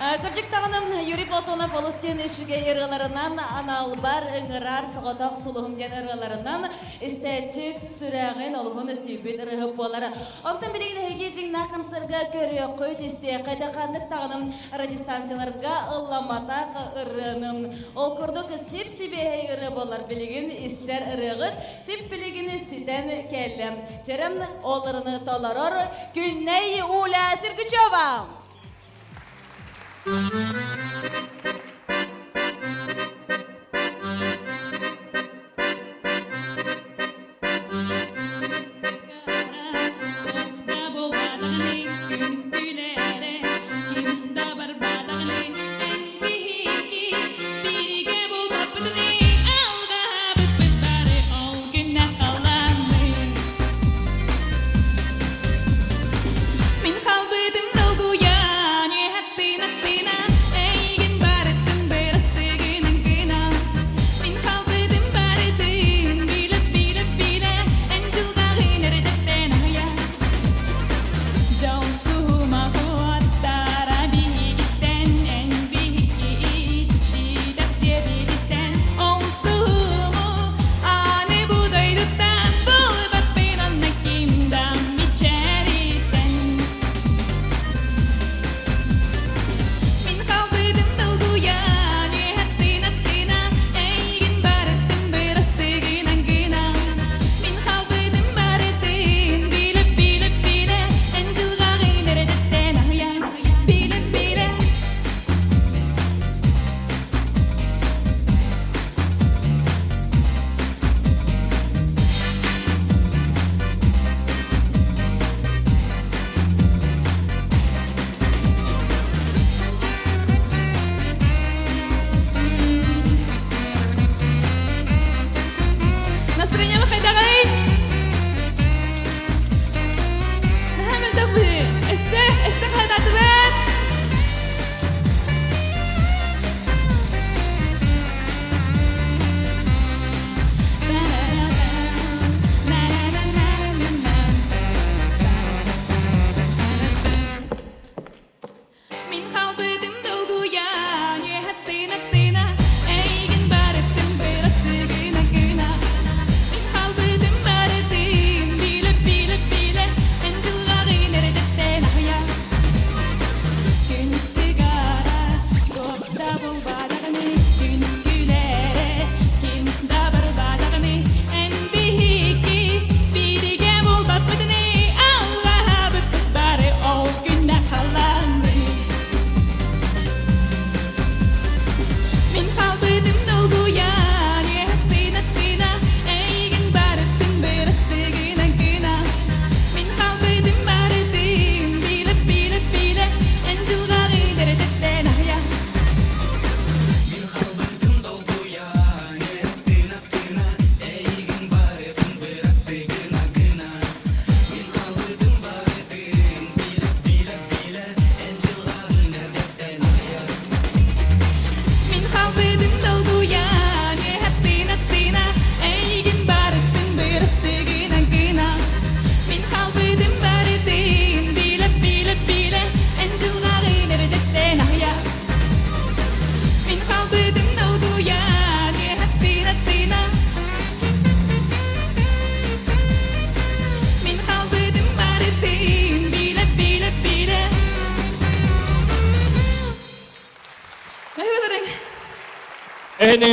Кыржык тағының Юрий Платонов полыстен үшіге ерғаларынан аналбар ыңырар соғатақ сұлығымден ерғаларынан істәтчі сүрәғын олығын сүйбет ұрығып болары. Оқтан білеген әйге Дьиңнээх концертға көрі қойт істе қайда қандық тағының радиостанцияларға ұлламатақ ұрының. Ол күрдік сеп-себе ұры болар білеген істер ұрығыт, сеп білеген ситен кәлім. Черен оларыны таларыр Күннәй Уля Сергачева.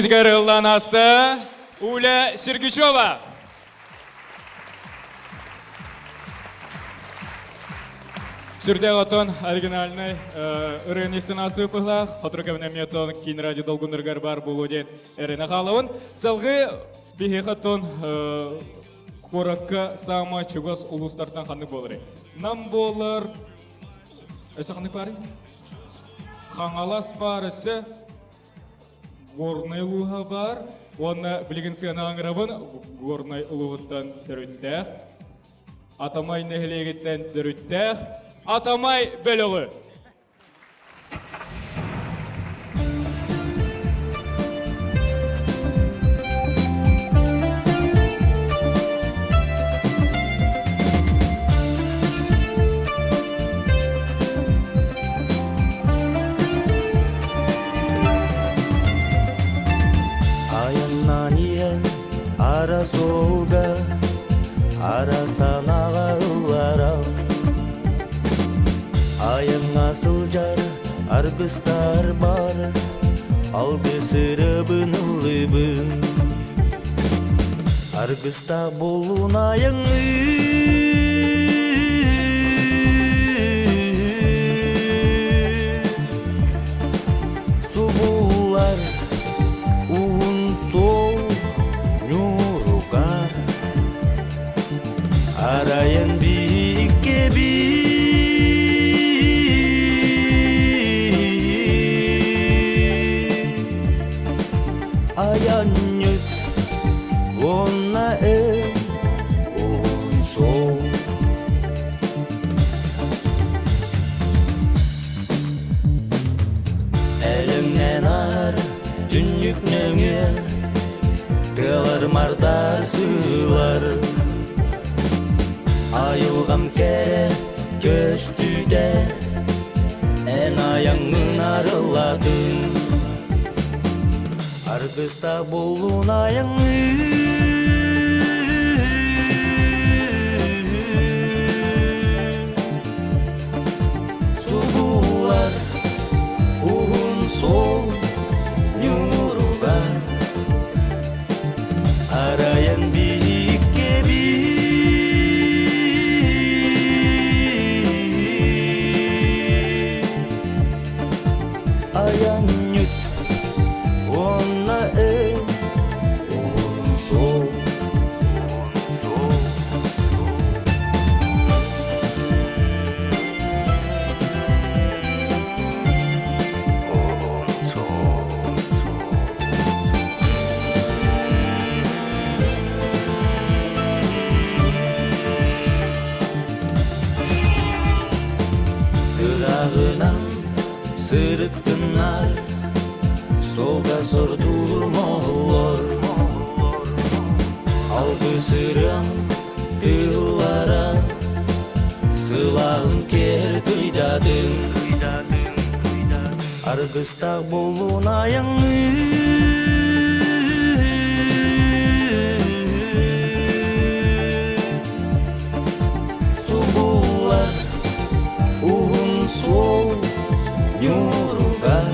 Эдгар Ланасты, Уля Сергичева. Сүрдәг отон оригинальный рынистын асы пыглах, хотрыкавна метон кин ради долгуныргар бар булуден эрена халавын. Салгы бихехатон коракка сама чугас улустартан ханны болыры. Нам болар эсэ ханны пары? Хаңалас парысы горный луга бар. Оны билген сыгана аңырабын горный лугуттан түрүттәк. Атамай нехлегеттен түрүттәк. Атамай бөлігі. Аяннан иен ара солға, ара санаға ұларам. Ayın asıl jar, argıstar бар, algı sırabın ılıbın. Argısta bolun ayını, su bular, uğun sol, nyurukar. Arayan bir kebi, ayannyut onna on sol. Elimden ar dünyüknöңe kılır mardar sığlar. Ayılgam kere köstüde en ayağın arıladın. Argısta bolun ayını, su bular, uğun sol, nyurugar. Arayan bir kebi, ayan nyut onna on sol. Kırağından sırıtkınlar, solga sordurmalar. Algı sırın tığlara, sılağın ker kıydadın. Argısta bolun ayını, su bular, uğun sol, nyurugar.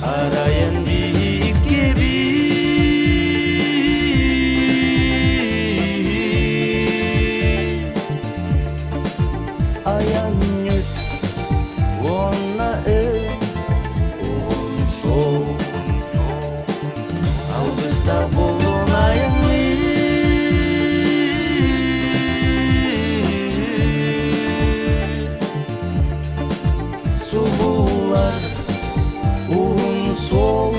Arayan bir kebi, ayan nyut onna on sol. Algısta bolun ayını, su bular, uğun sol,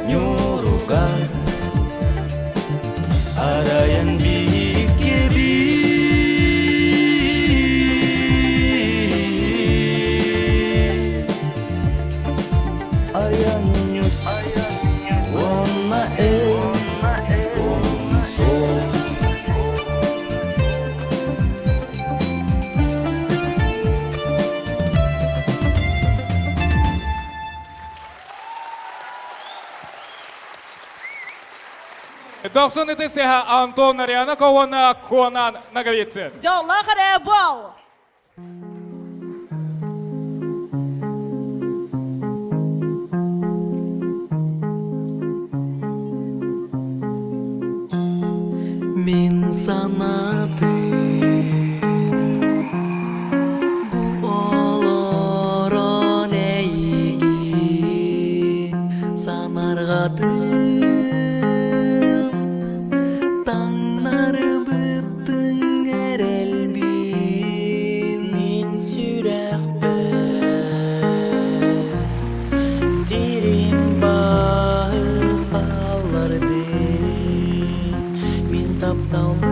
nyurugar. Arayan bir kebi, ayan nyut onna on sol. Doksan etesteha Антон, Нарияна, Конон, Ноговицын. Жолла қара бол. санатын олорон эйигин санаргадым таңнары бүттің эрелбин мен сүрәхбен дирим бағы қалардын мен тапталдым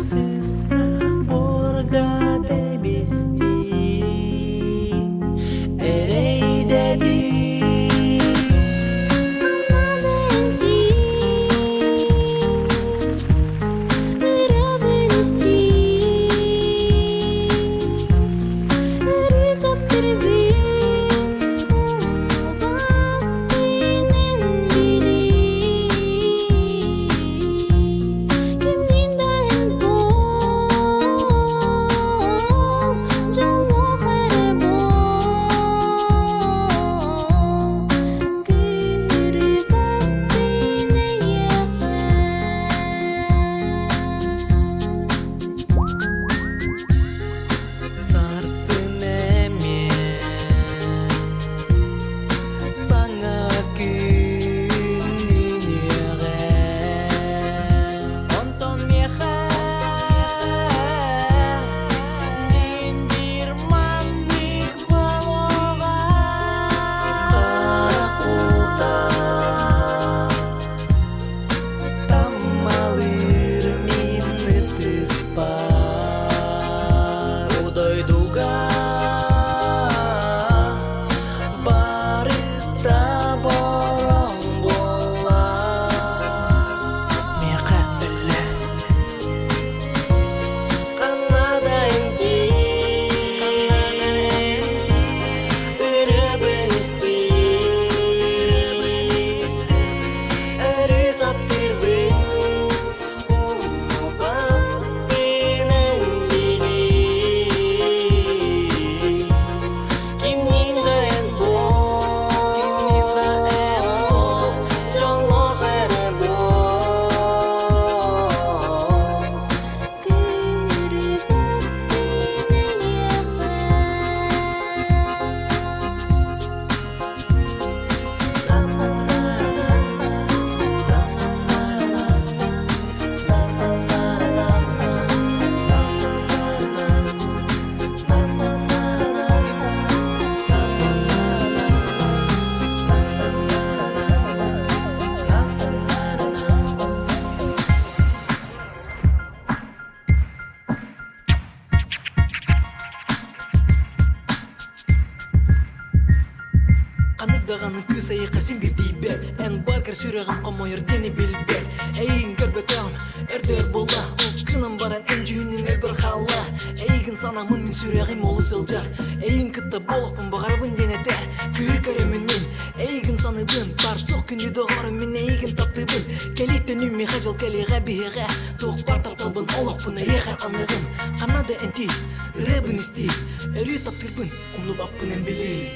сызға борға дебести эрейдеди Каныгдаганы кыз айкасын бир дейбек Эн баркер сүрегім қомойыр дені білбек Эйгін көрбекам, әрдер бола Кынам баран ән жүйінің әрбір қала Эйгін санамын мен сүрегім олы сылжар Эйгін кытта болохпын бағарабын денетер Күйі көремін мен, эйгін саныбын Бар соқ күнді доғарым мен эйгін таптыбын Келеттен үмі қажал кәлеға бейеға Тоқ бар тапталбын олықпын эйхар анығым Қанады әнти, үребін істей Әрі таптырбын, ұмны баппын ән білей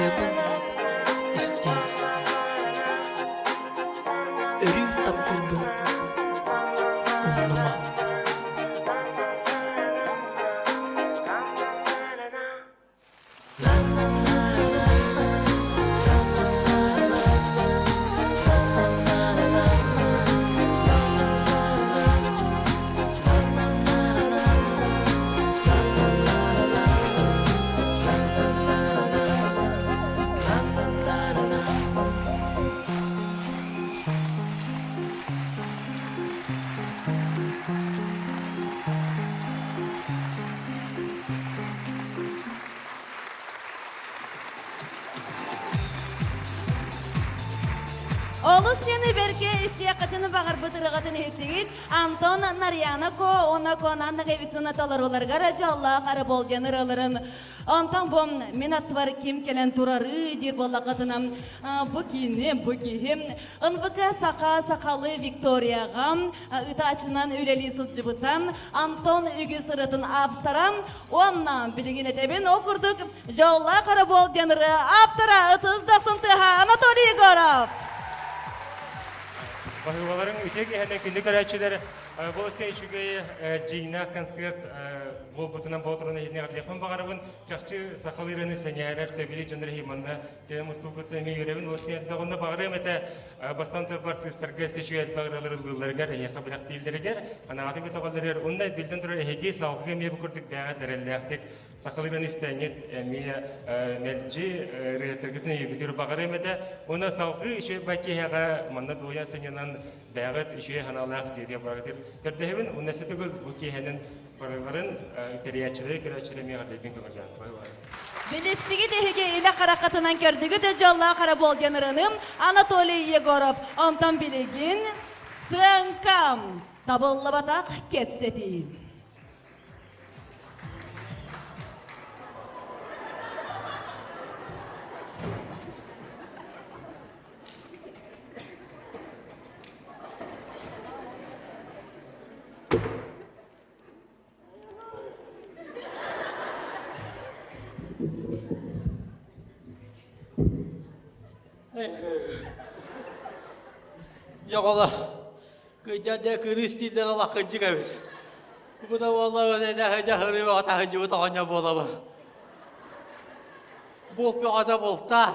ырыбын исте өрүү тамтырбын умнума Олус тені берке истияқатыны бағар бұтырығатын еттігіт Антон Нарияна она Конон Ноговицын аталаруларғара жалла қары болген ұраларын. Антон бом мен аттывар кем келен турары дер болақатынам бұкейім. Үнвікі сақалы Викторияға ұтачынан өлелі сылтжыбытан Антон үгі сырытын авторам. Оннан білген етебен оқырдық жалла қары болген ұры автора ұтыздақсын тұға Анатолий Григорьев. Байбалların üteki hemen günlük araççıları bu isteyişüge Дьиңнээх концерт bu butunan boğazlarına yedine yapın bakarabın çaşçı sakallarını senyalar sevgili canları himanna teyem ustukut emi yürevin o isteyişde onda bağırayım ete bastantı artistlerge seçiyet bağırları yıllargar yakabırak değillerger anağatı kötüğalları onda bilden sonra hege sağlığı emi bukurduk dağa derellektik sakallarını isteyet emi melci reyetergitini yürütür bağırayım ete ona sağlığı işe belki hega manna doğuya senyanan Бәғыт үші ханалақ жеде барғытыр. Көрдігін, ұнасы түгіл өкейхенің барыларын териячылы көрәчілі меғалдайдың көмірген. Білістігі дегеге елі қарақатынан көрдігі де жалла қара болген ұрыным Анатолий Егоров. Антон білеген сыңқам табылы батақ кепсеті. Yok Allah. Kejadian Kristi dan Allah kerja kami. Bukan Allah ada kerja hari ini atau kerja utahnya bola. Bol pe ada bolta.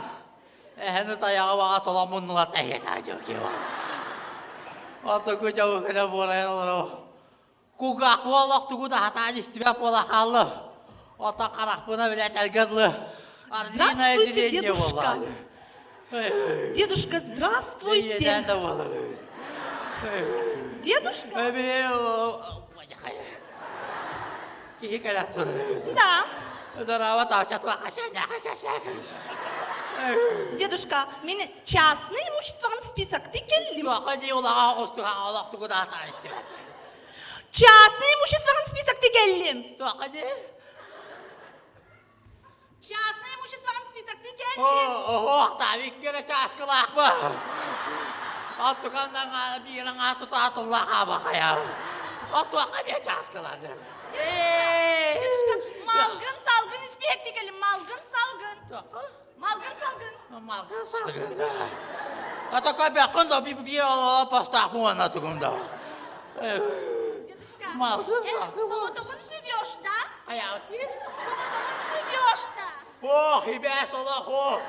Hendak tayang awak salamun latih aja kiwa. Atau ku jauh kena bola ya. Ku gak bolak tu ku dah tanya setiap bola kalah. Atau karak pun ada tergad lah. Здравствуйте, дедушка. Дедушка, здравствуйте. Дедушка? Да. Дедушка, меня частное имущество в список ты келлим. Частное имущество в список ты келлим. Частное имущество в список ты келлим. О, тавик кere kaskılak mı? Attukandan bilen atutullah abakaya. Attuakka bir kaskıladı. Дедушка, малгын салгын испек ты келлим. Малгын салгын. Малгын салгын. Malgın salgın. Ataka bakın da bir pastah mı anlatımda. Дедушка, Малгын salgın. Соотогун живешь, да? Hayatı? Соотогун живешь, да? Oh, hibes ola ho.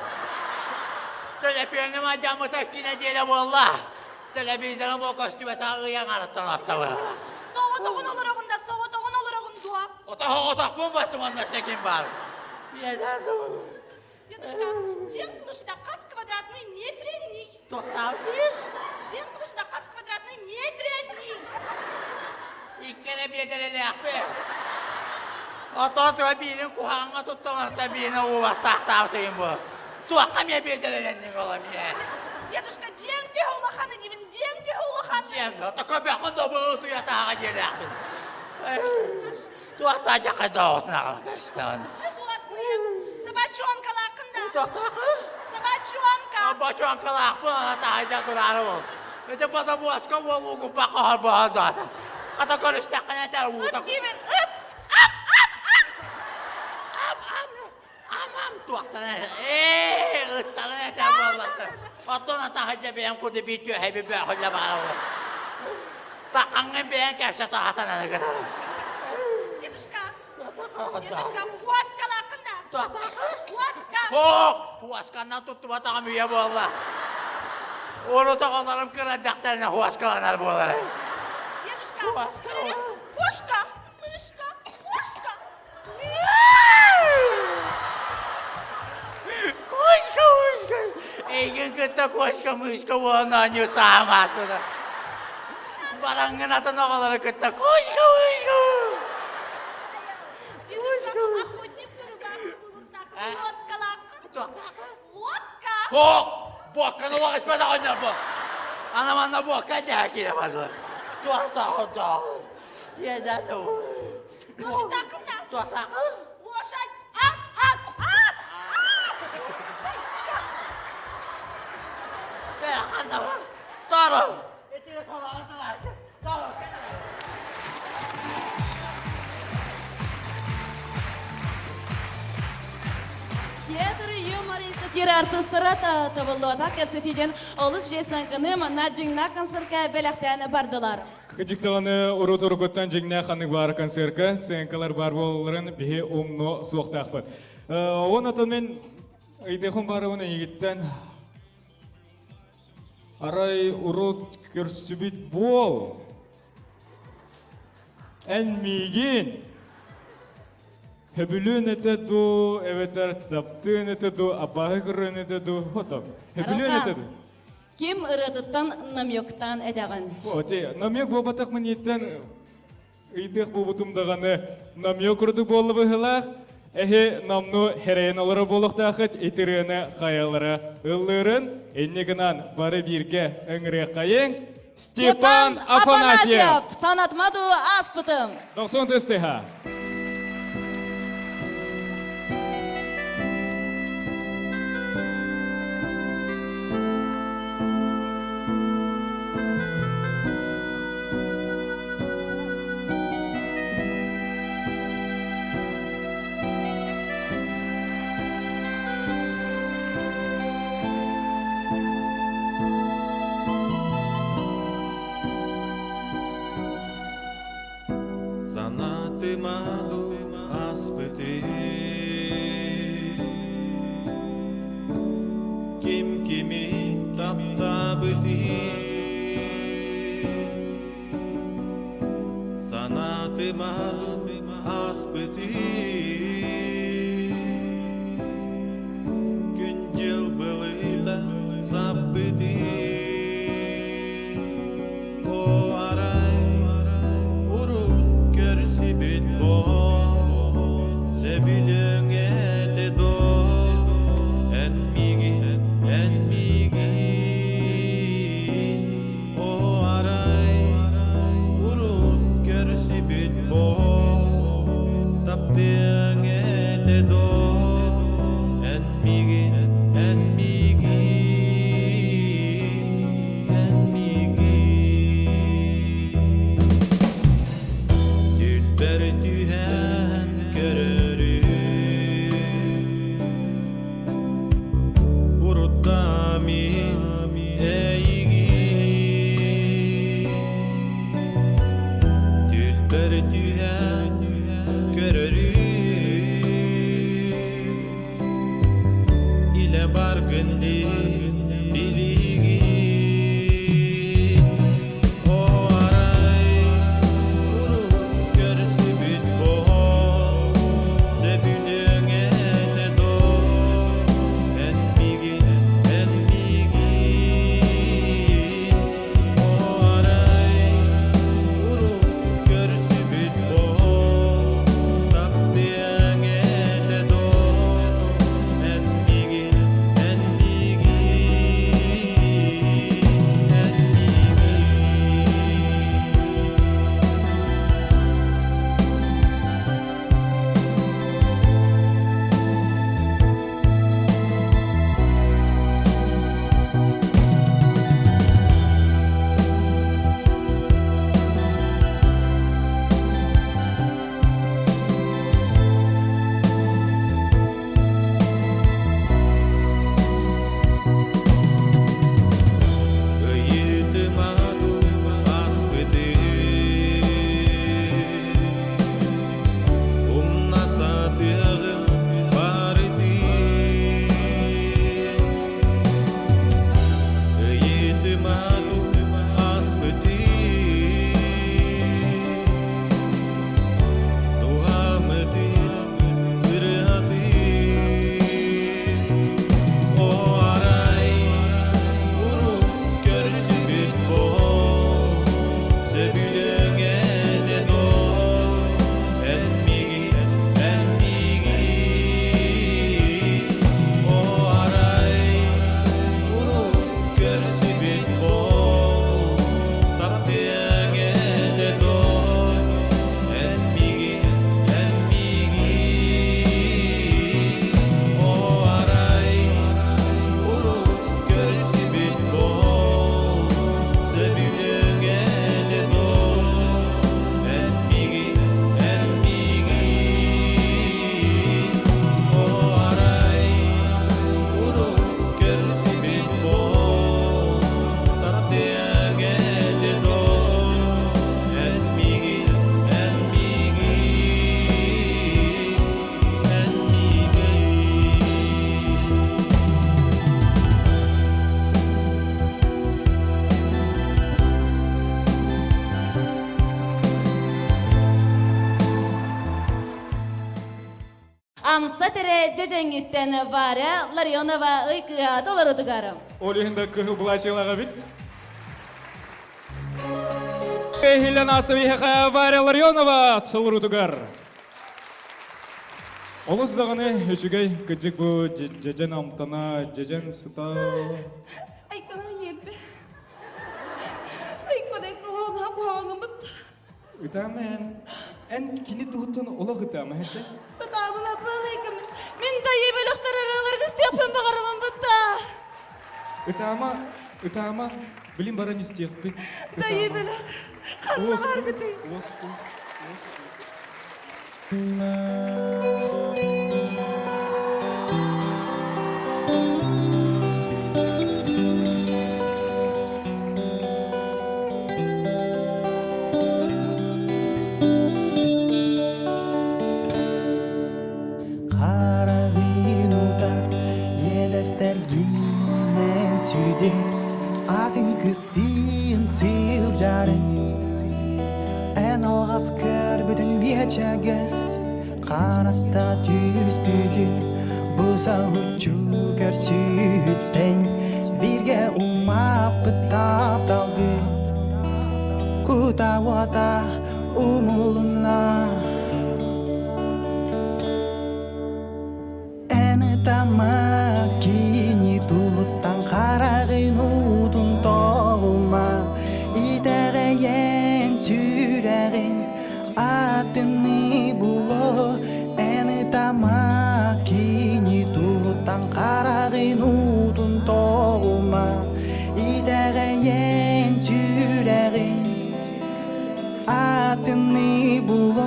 Telefonum adamı takkine değil valla. Televizyonun bu kostüme tağıyan arattan attı var. Соотогун олорогунда, соотогун олорогундуа. Otak mı battım anlaşta kim var? Neden de olur? Дедушка, чем площадь кас квадратный метренник? Toktavdi. Чем площадь кас квадратный метренник? İlk kere bir dereli yapı. Ata birinin kuhağına tuttuğun birine uvas tahtavdayım bu. Tuğakam ya bir derelendik olam ya. Дедушка, чем ты улаханы дебин, чем ты улаханы? Cem, ata köpekın da bu tuya tağa gelekti. Tuğakta cakada olsun arkadaşlar. Животные, собачонка лакында. Tuğakta Собачонка. Бачонкалак bu tağa durarı ol. Это потому что волугу покахар базар. Ата көрістаққан әтер Ыт ұлтақ. дебин, ыт. Ам туақтан әтер. Антон атахыда бейін күді бейтіу әйбі бәй құлла бағарау. Тақаңын бейін кәпші тағатан әні кінар. Дедушка, хуаскала қында. Хуаска. Хуасканнан тұтты батағым үйе болла. Оны тағаларым кірі дақтарына хуаскаланар болар. Дедушка, кошка, мышка, кошка. Кошка. Ейген күтті кошка, мышка болна не сағамас бұда. Бараңын атын оғалары күтті кошка. Дедушка, охотник тұры бақы бұлықтақы. Лодкалақы. Лодка. Хоқ! Боққаны оғыспада қойнар бұл. Анаманна боққа дәкелі барды. Туақтақы. Едәді бұл. Лошадақында. Туақтақы. Лошадь. Ат. Қанда бұл. Тары. Етеге толағын тұрайды. Тары, кәді. Театр юморист кир артисттара табылуата көрсөтүүдөн олус жесанкыны мана Дьиңнээх концертке белектени бардылар. Хыжыктаганы урутуру көттөн Дьиңнээх ханнык бар концертке сенкалар бар болларын бихи умно суоктакпыт. Онотон мен ыйдехун барыбын егиттен арай урут көрсүбүт бол. Энмигин Хөбүлүн этеду, эветер таптын этеду, абағы көрін этеду, хотам. Хөбүлүн этеду. Ким ырыдыттан намёктан эдеген? Оте, намёк бобатак мынеттен ыйдых бобутумдаганы намёк үрді болы бұғылақ, эхе намну херейн олары болуқтақыт етіріні қаялары ыллырын, эннегінан бары бирге өңірі қайын, Степан Афанасьев! Санатмаду аспытым! 90 тестеха. Санатыма Амса тере жежеңиттен Варя Ларионова ыйкыа толорудугарым. Олихинда кыхы булачылага бит. Эхилен асыбиха Варя Ларионова толорудугар. Олыс дағаны өчігей күджік бұ жежен амтана, жежен сыта. Айкана елбе. Айкана қоғана қоғанын бұт. Үтамен, ән кені тұғыттын ола ғытамы әді? Бұтамын апын айкам. Мен дайы бөліқтар араларды істепін бағарымын бұтта. Үтама, білім баран істеқ бі. Дайы бөліқ. Қаннағар бұты. Осқу. Атын кыстын сыйып жарын Ән алғас көрбүдің вечерге Қараста түспүдің Бұза ұчу көрсүттен Бірге умапы тапталды Кутауата умулуна Әні тама кини туттан қарағын ұтын тоғыма Идәғейен түрәғін атыны бұлы Әні тама кини туттан қарағын ұтын тоғыма Идәғейен түрәғін атыны бұлы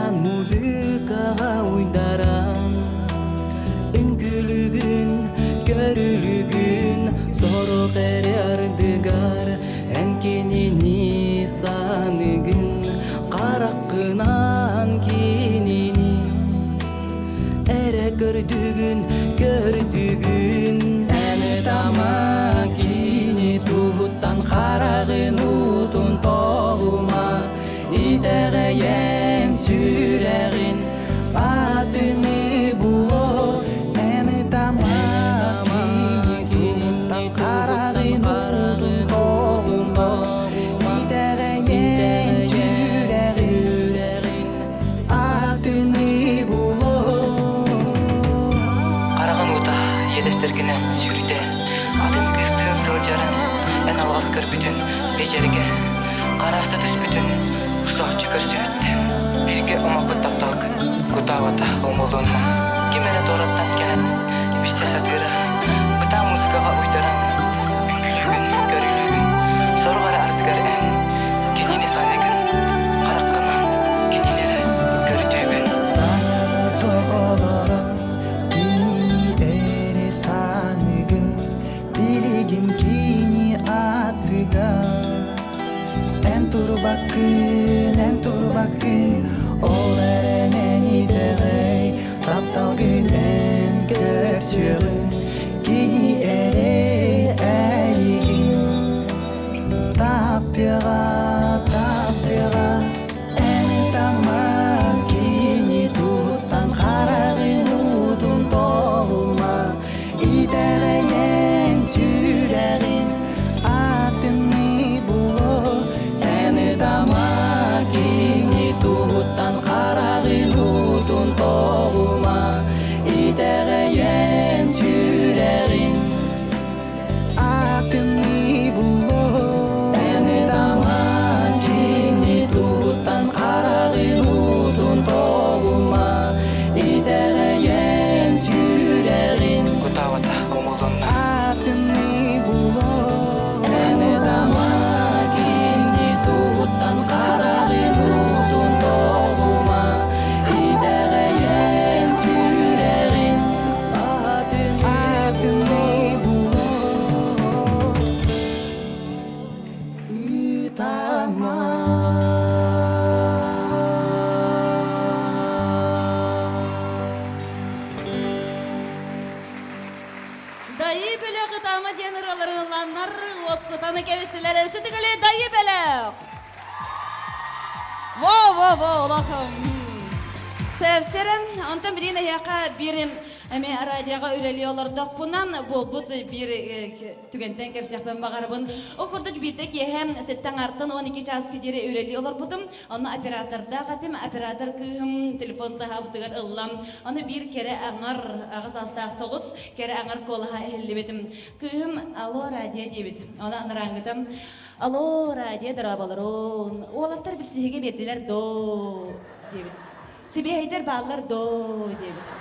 Muzikaga uydaram Ünkülügün, görülügün Soruq ererdigar Enkenini sanıgın Qaraqınan kinini Ere gördügün Ene tama kini tuhuttan Qarağın utun toğuma İdəğəyen sürəğin Adını bulo Əni tamaki Qarağın toğuma İdəğəyen sürəğin Adını bulo Qarağın uta елестергенен сүрде Атын кыстын сылжарын Ән алғас көрбүтін Бежерге Қараста түспүтін Ұсақ чүкір сөйтті Бірге ұмақыт тапталқын Құтавата ұмылуынмын Кемері тораттан кән Бір сесатыры Бұта музыкаға ұйдарам Үңгілігін, көрілігін Сорғары артығар ән Кенені санығын Қараққынан Кененері көрдігін Санығы соғылырын Кенені әрі санығын Билігін кені атығын En turbakın Ol erenen idegey Taptalgın en görsürün Kini ere eligin Taptığa Eni tamam kini tuttan Qarağın utun toğuma İdegeyen süreğin Atını bulo Damakini tuhuttan qarağın utun toğuma İdəğəyen Дайыы бөлөк ытама денераларын ланнар оскутаны кебестелер эрсетигеле дайыы бөлөк. Во, лахым. Севчерен, антон бірін аяқа бірім әме радияға үлелі олардық бұнан бұл бір түгентен кепсияқпен бағарыбын. Оқырдық бірдік ехем сеттен артын 12 час кедері үлелі олар бұдым. Оны операторда қатым, оператор күйім телефонды хабытығар ұллам. Оны бір кері аңар ағыз астақ соғыз, кері аңар қолыға әлі бетім. Күйім алло радия дебет. Оны аныраңғыдым. Алло радия дырабаларын. Олаттар білсіге берділер до дебет. Сибейдер баллар до дебет.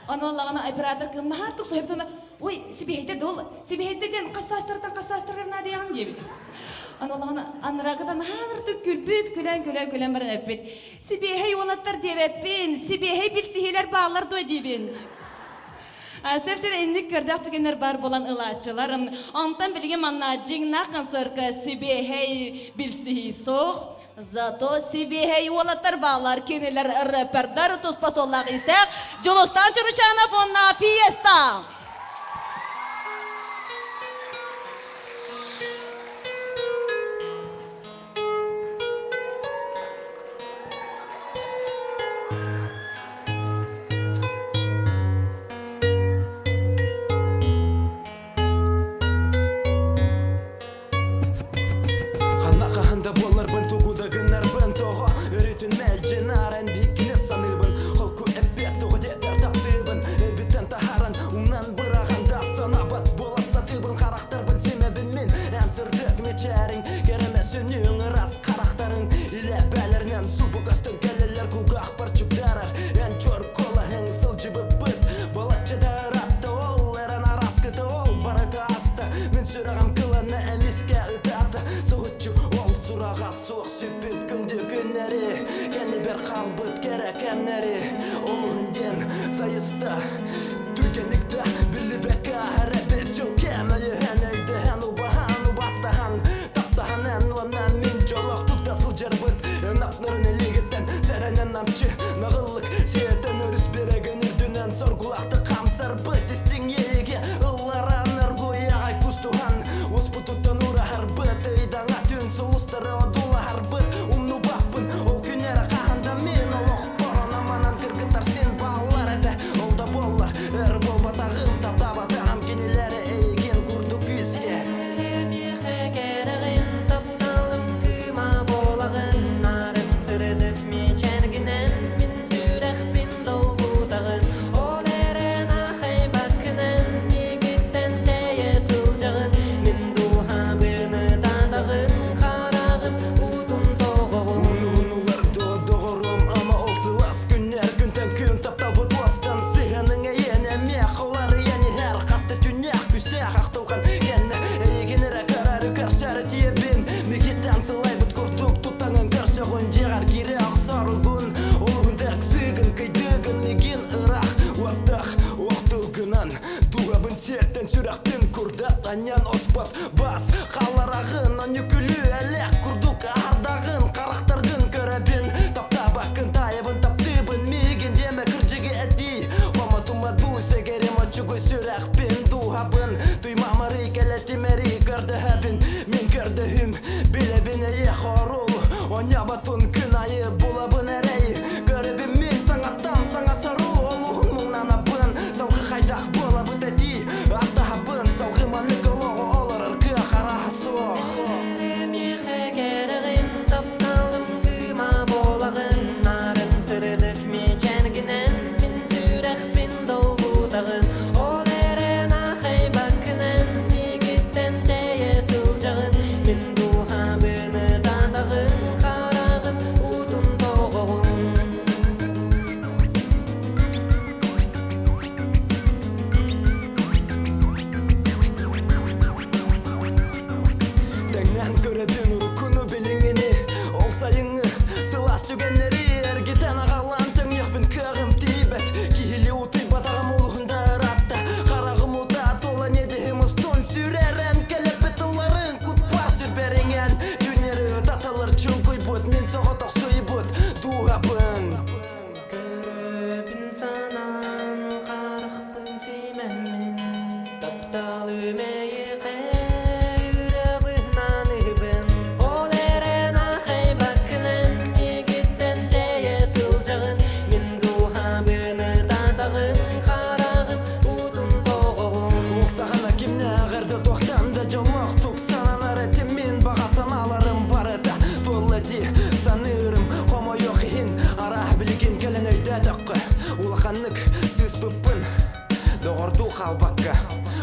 Аналлағана оператор кім нағаттық сойыптығына ой, сибейдер дол, сибейдерден қасастырғырна deyған дебет. Аналлағана анырағыдан ханыртық күлбет, күлән барын өппет. Сибейхей олаттар деп өппен, сибейхей білсігелер баллар до дебен. Сәпсер әйіндік көрдіқ түгенер бар болан ұлатчыларым. Антон білген манна Дьиңнээх концертка сибейхей білсігі соқ. Зато сибейхей олаттар балар кенелер рэпердар тұспас олақ істәқ. Жолостан жүрішана фонна Фиеста.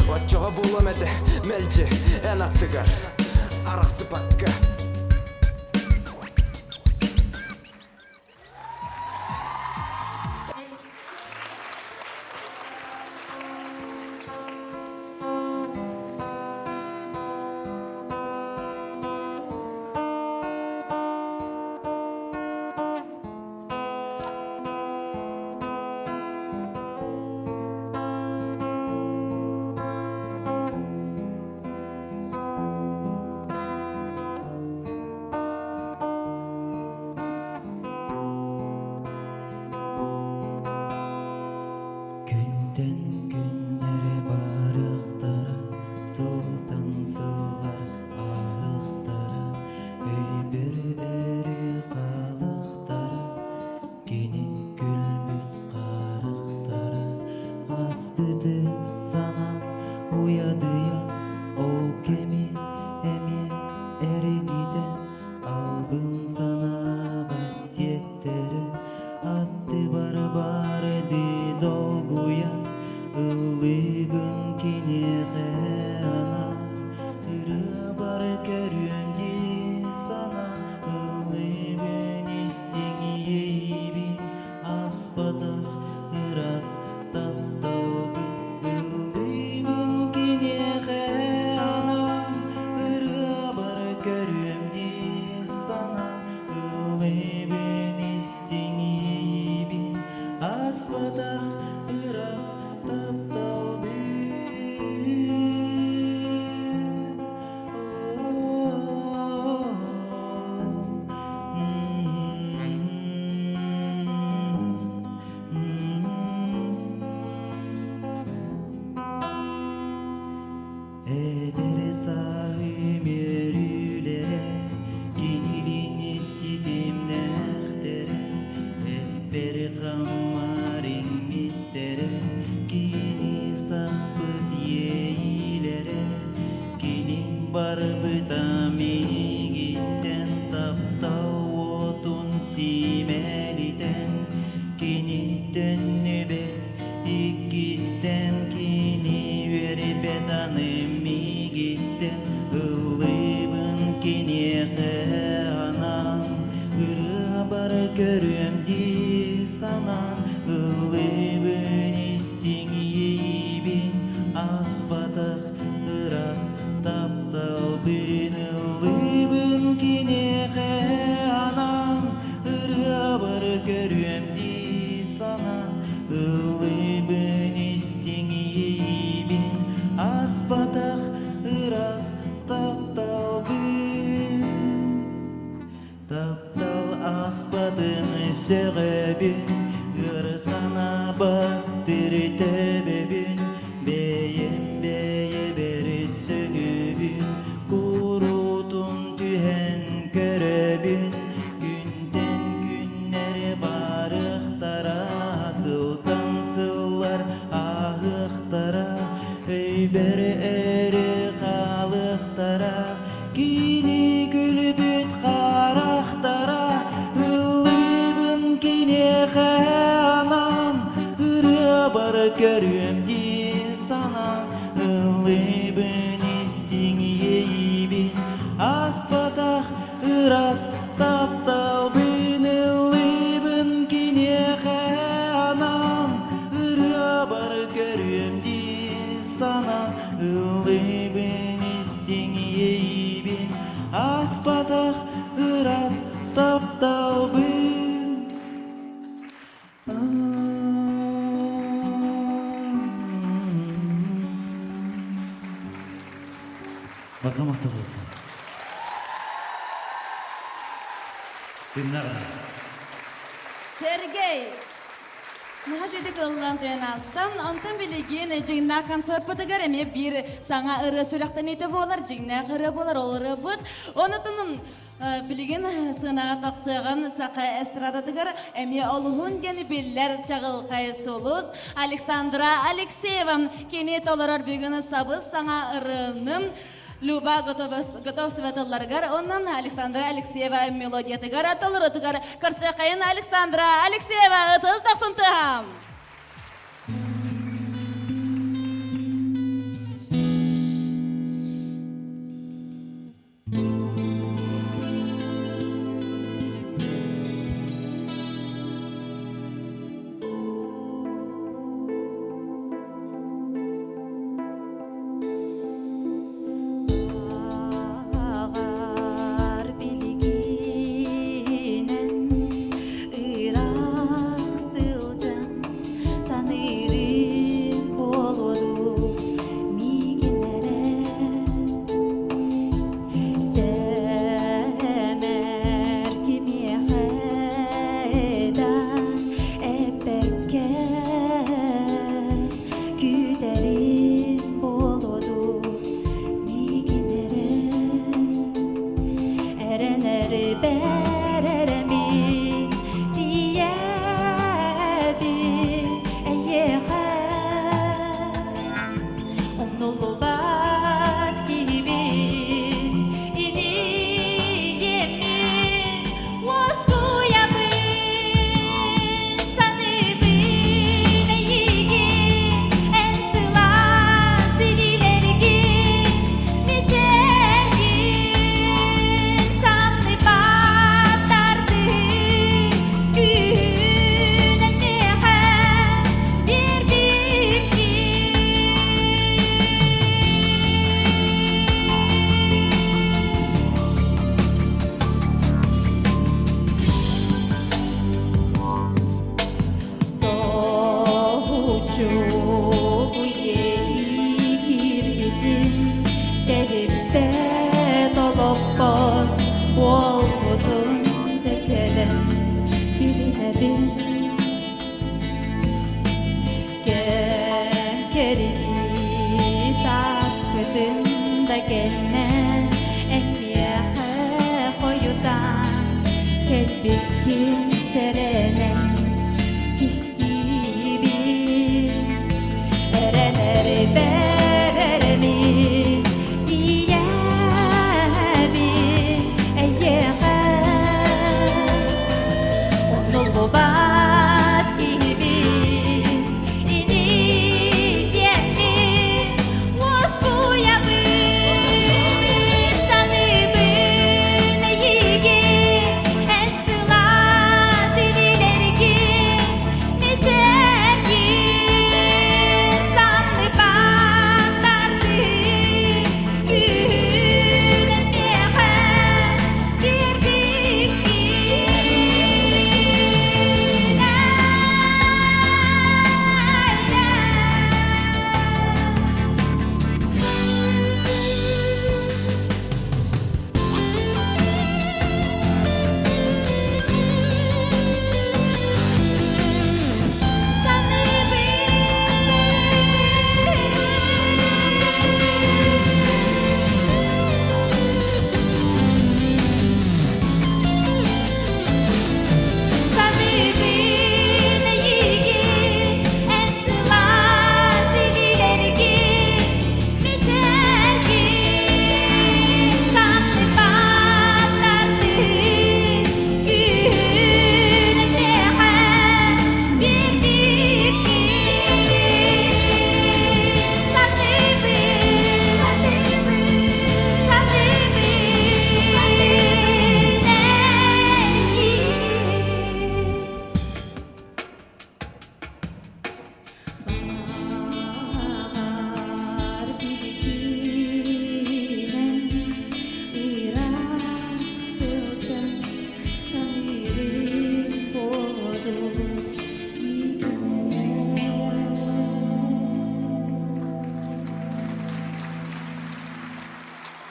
Отчоға болам әді мәлже ән аттығар Арақсы баққа Сергей, нахажиды кыллан төнастан, антон билеген Дьиңнээх концерт бытыгар эме бир саңа ыры сүлөктөн ите болар, Дьиңнээх ыры болар, олары бут. Онутунун билеген сынага таксыган сака эстрададыгар эме олугун гени биллер чагылкай солус Александра Алексееван кенет оларар бүгүн сабыз саңа ырынын Люба готов светларгар, оннан Александра Алексеева мелодиятыгар аталырытыгар. Карсакайын Александра Алексеева ытыз таксынтыгам. бақытында кенне әммияхы қойудан келбеккен сәренен кестибін әрәнәр бәрәрмі иябін әйеға онылы бат кебі ині демі оскуябы саныбын әйеге әнсыла сенелерге мечерген санны баттарды күнін меға бербеккен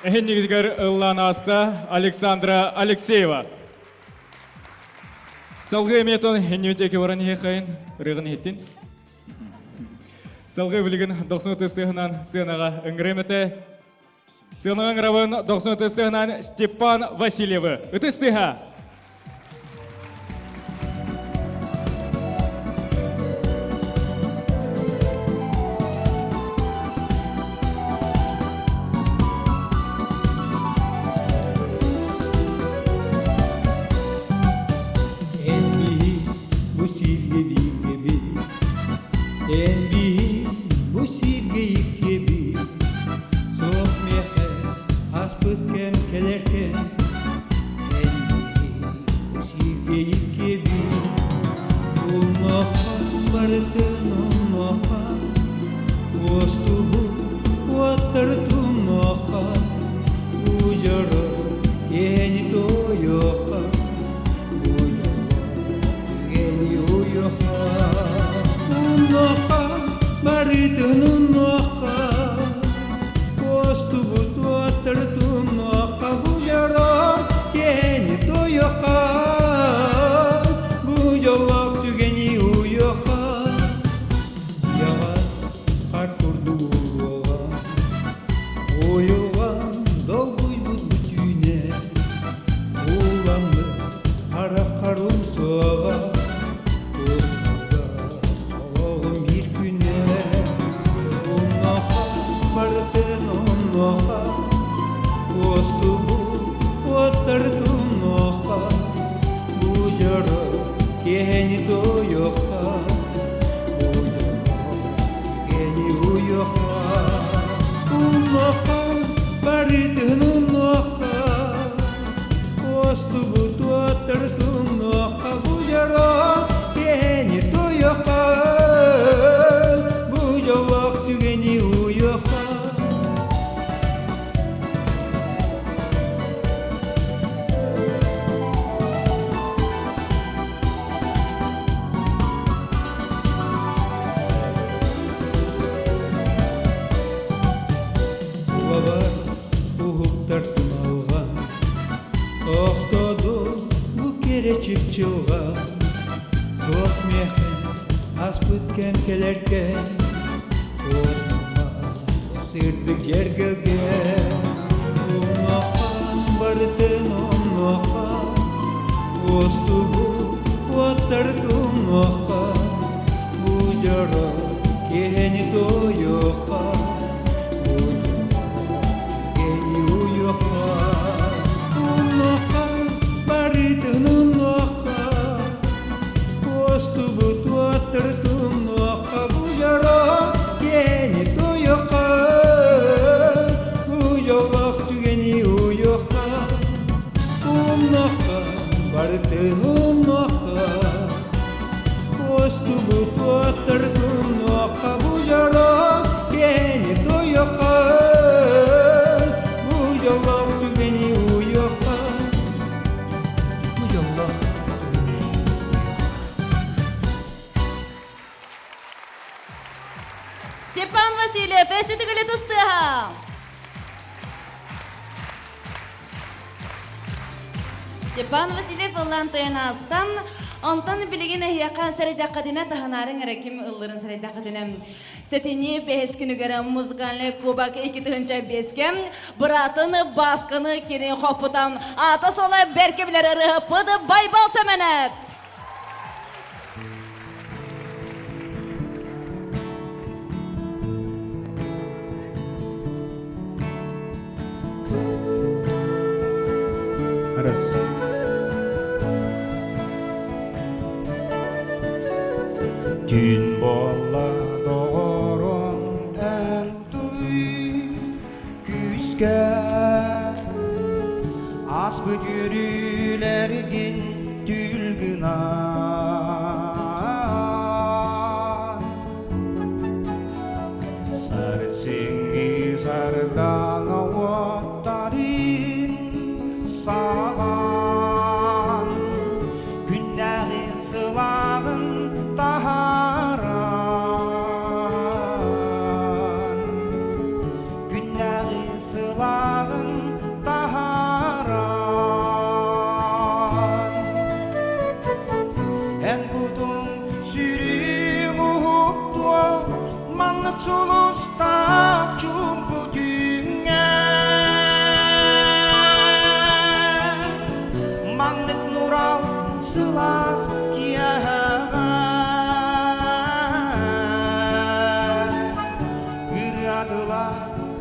Эхеннигидгер ылланаста Александра Алексеева. Салгы метон хеннютеки варан хекайын рыгын хеттин. Салгы билген 90 тестыгынан сценага ыңгремете. Сценага ыңгравын 90 тестыгынан Степан Васильевы. Ытыстыга. кирдик жергеге Умахан бардын умахан Остубу оттардым умахан Бужара кени тоёхан Кени уёхан Умахан бардын умахан Остубу оттардым умахан Бужара кени тоёхан Уёлак түгени уёхан Умахан бардын умахан Остубу оттардым умахан Бужара кени тоёхан Уёлак түгени уёхан Уёлак Степан Васильев, эситигили тыстыха. Степан Васильев ыллан тоянастан, Антон билигин яқан сәрейдақадына таханарын әрекім ұлларын сәрейдақадына. Сетini бескінігері музыкальный кубак 2-5-кен, бұратыны басқыны кені қопытан, аты солай бәркебілері рыпыды Байбал Сэмэнэп. Gün bolla doğurun en duy küske Az büdürülergin dülgüna Sarısını sardan ottarin sağan Günlerin sılağın taharan Günlerin sılağın taharan En budun sürüm uhuttu Manlık sulusta cumbu dünya Manlık nural sılas kiyağa Gıradıla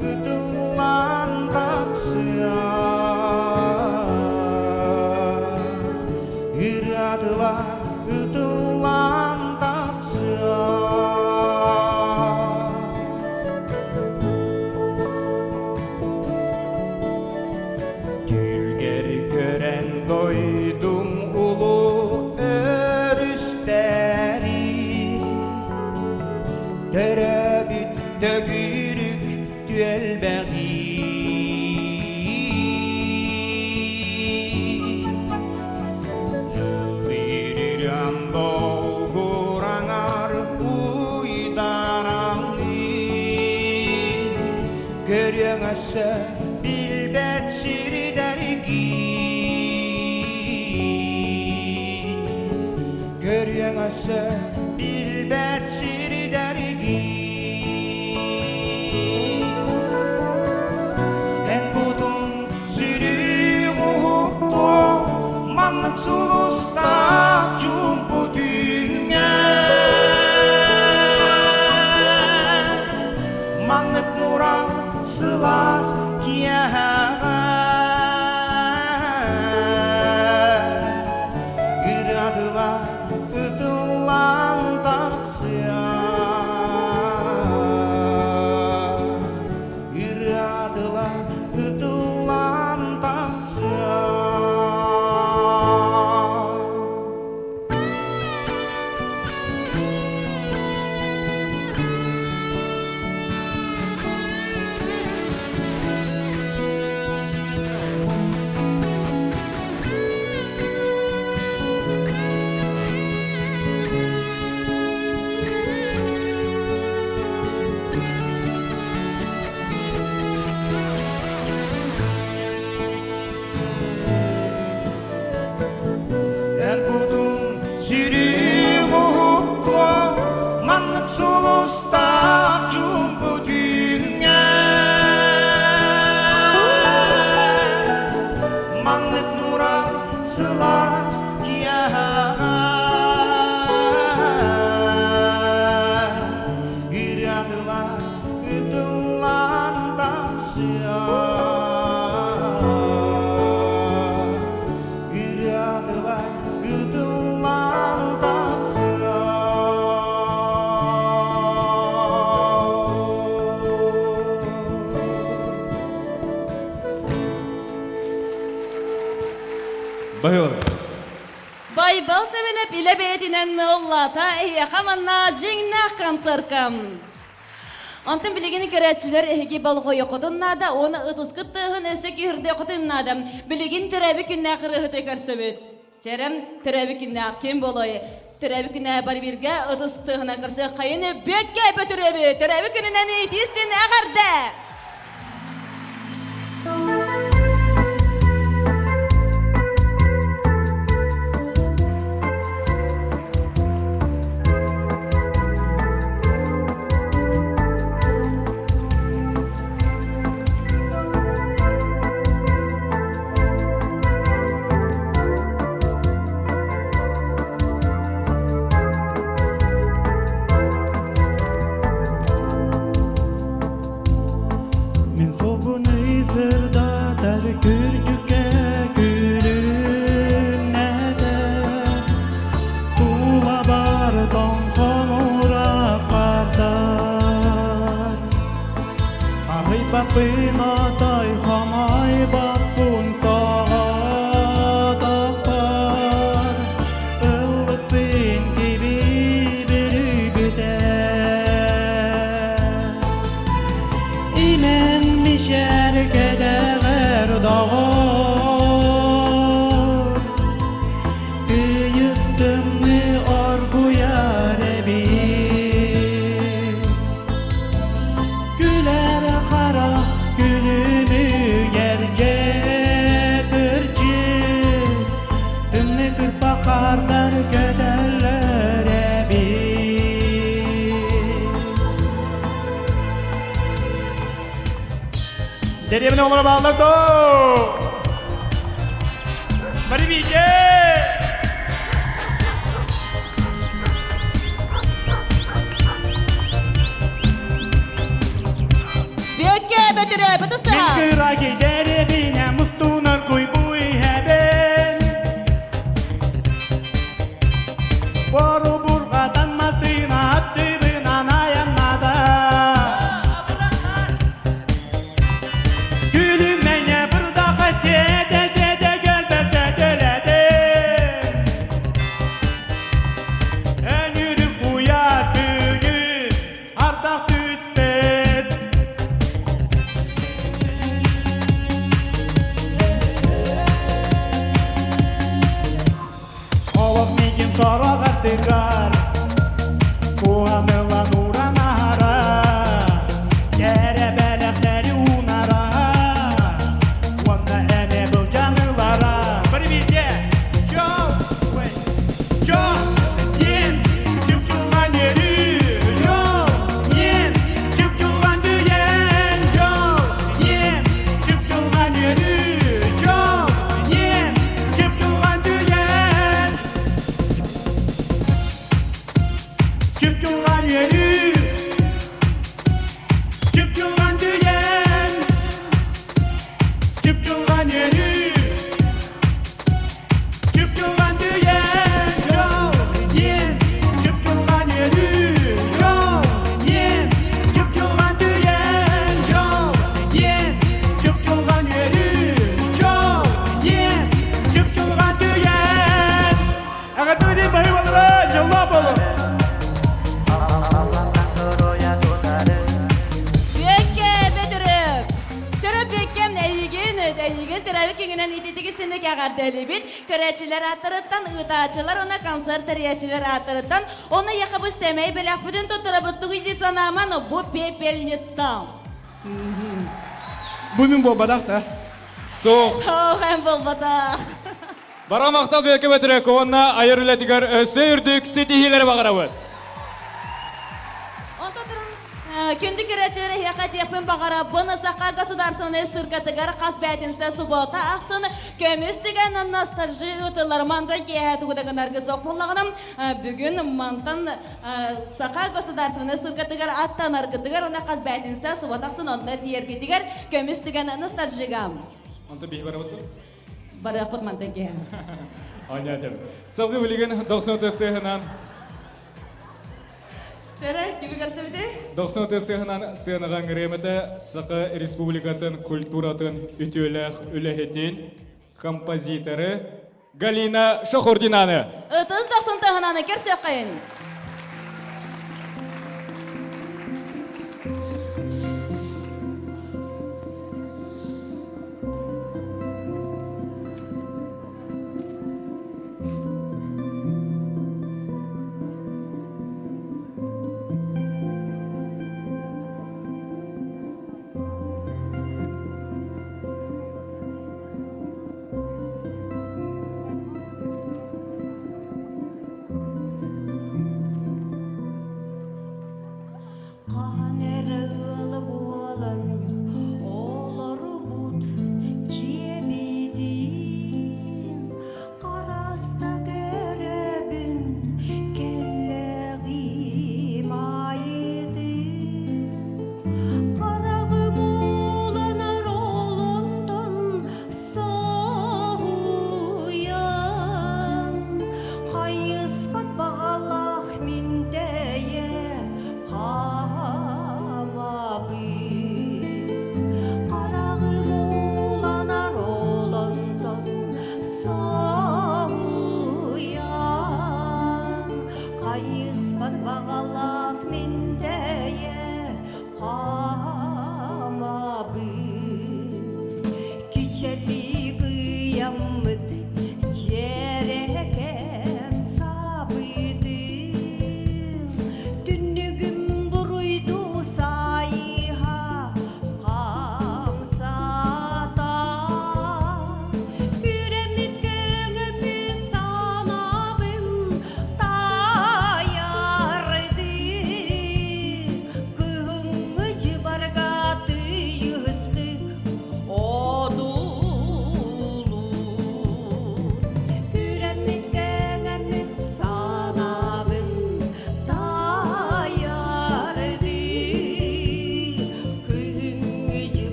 gıdılan taksıya Gıradıla gıdılan taksıya Dülger gören doydum ulu örüsteri Terebüt tögürük düelberi Yılvirirem dolgurangar uydanangin Görüngöse bilbet siridergin Görüngöse bilbet siridergin En budun sürüm uhuttu Manlık sulusta cumbu dünya Manlık nura sılas kiyağa Gıradıla gıdılan taksıya Gıradıla gıdılan taksıya Үйрәтілән үтілан тақсия Байбал. Байбал Сэмэнэп иле бетинен оллата хаманна Дьиҥнээх концерткам. Антон билигини көрәтчилер эһиги балгы йокотуннада, оны ытыскыттыгын өсө кирде йокотуннада. Билигин төрәби күннә кырыгыты көрсөбөт. Черем төрәби күннә кем болой? Төрәби күннә бар бирге ытыстыгына кырсы кайыны Бүөккэ Бөтүрүөп. Төрәби күннән итистин әгәрдә. Мен сол күні сырда тәрі күржікке күлімнәді Тула бардан қамыра қардар Ағай бапын атай қамай бапын сағадақпар Ұлықпен кеби бірігіде İmen mişerkedeler dağır Büyüstüm mü arguya rebi Güler karak gülümü yerce kırcı Tümlü kırpakardar köderler ebi Derevine onlara bağlar da. Bari bilge. Бүөккэ Бөтүрүөп ытыста. Мен кырagi derevine mustunar kuy bu iheben Boru burgadan masina attibin anayanada Gülüm mene bir daha sede gölberde döledim En yürük buyar büyük ardak düzbet Олық меген сораға тырғар Куанылан уранара Кәрі бәләқтәрі унара Онда әне бұл жанылара Бір бейте Жол Ен Жүп-жүлған ері Жол Ен Жүп-жүлған дүйен Жол Ен Жүп-жүлған ері Жол Ен Жүп-жүлған дүйен Жүп-жүлған ері Жүп-жүлған дүйен Жүп-жүлған ері Жүп-жүлған дүйен Жол Ен Жүп-жүлған ері Жол Ен Жүп-жүлған дүйен Жол Ен Жүп-жүлған ері Жол Ен Жүп-жүлған дүйен Ағатөйден байбалыра жылап olur Бүөккэ Бөтүрүөп. Чора Бүөккэм әйеген төрәби кеңінен итетігістінді кәғарды бит. Көрәтчілер аттырыттан, ұтачылар, оны концерт тәрiyetчілер аттырыттан, оны яқыбы сәмәй біләк бүтін тұттырабыттық үйде санаман бұ пепельница. Бумин болбадақ та. Соқ. Оған болбада. Барамақта Бүөккэ Бөтүрүөп онна айырылетігер сөйірдік сетихилері бағарабыд. Онда тұрын Күндік керечері хеқат епін бағара бұны саққа государственный сырқатығар қас бәтінсі суббота ақсын көмістіген ностальжи ұтыларманда кейәті күдігін әргі соқпылығының бүгін мантан саққа государственный сырқатығар аттан арғыдығар оны қас бәтінсі суббота ақсын онда тиергетігер көмістіген ностальжиға. Антон бейі бара бұттың? Бара құт мантан кейә. Анятым. Салғы білеген 90 сыйынан Тәрі, кебі қарсы біде? 90 сыйынан сыйынаған ғыреметі Сақы Республикатын культуратын үтілік үләхетін композиторы Галина Шахурдинаны. 90 тағынаны керсе қайын.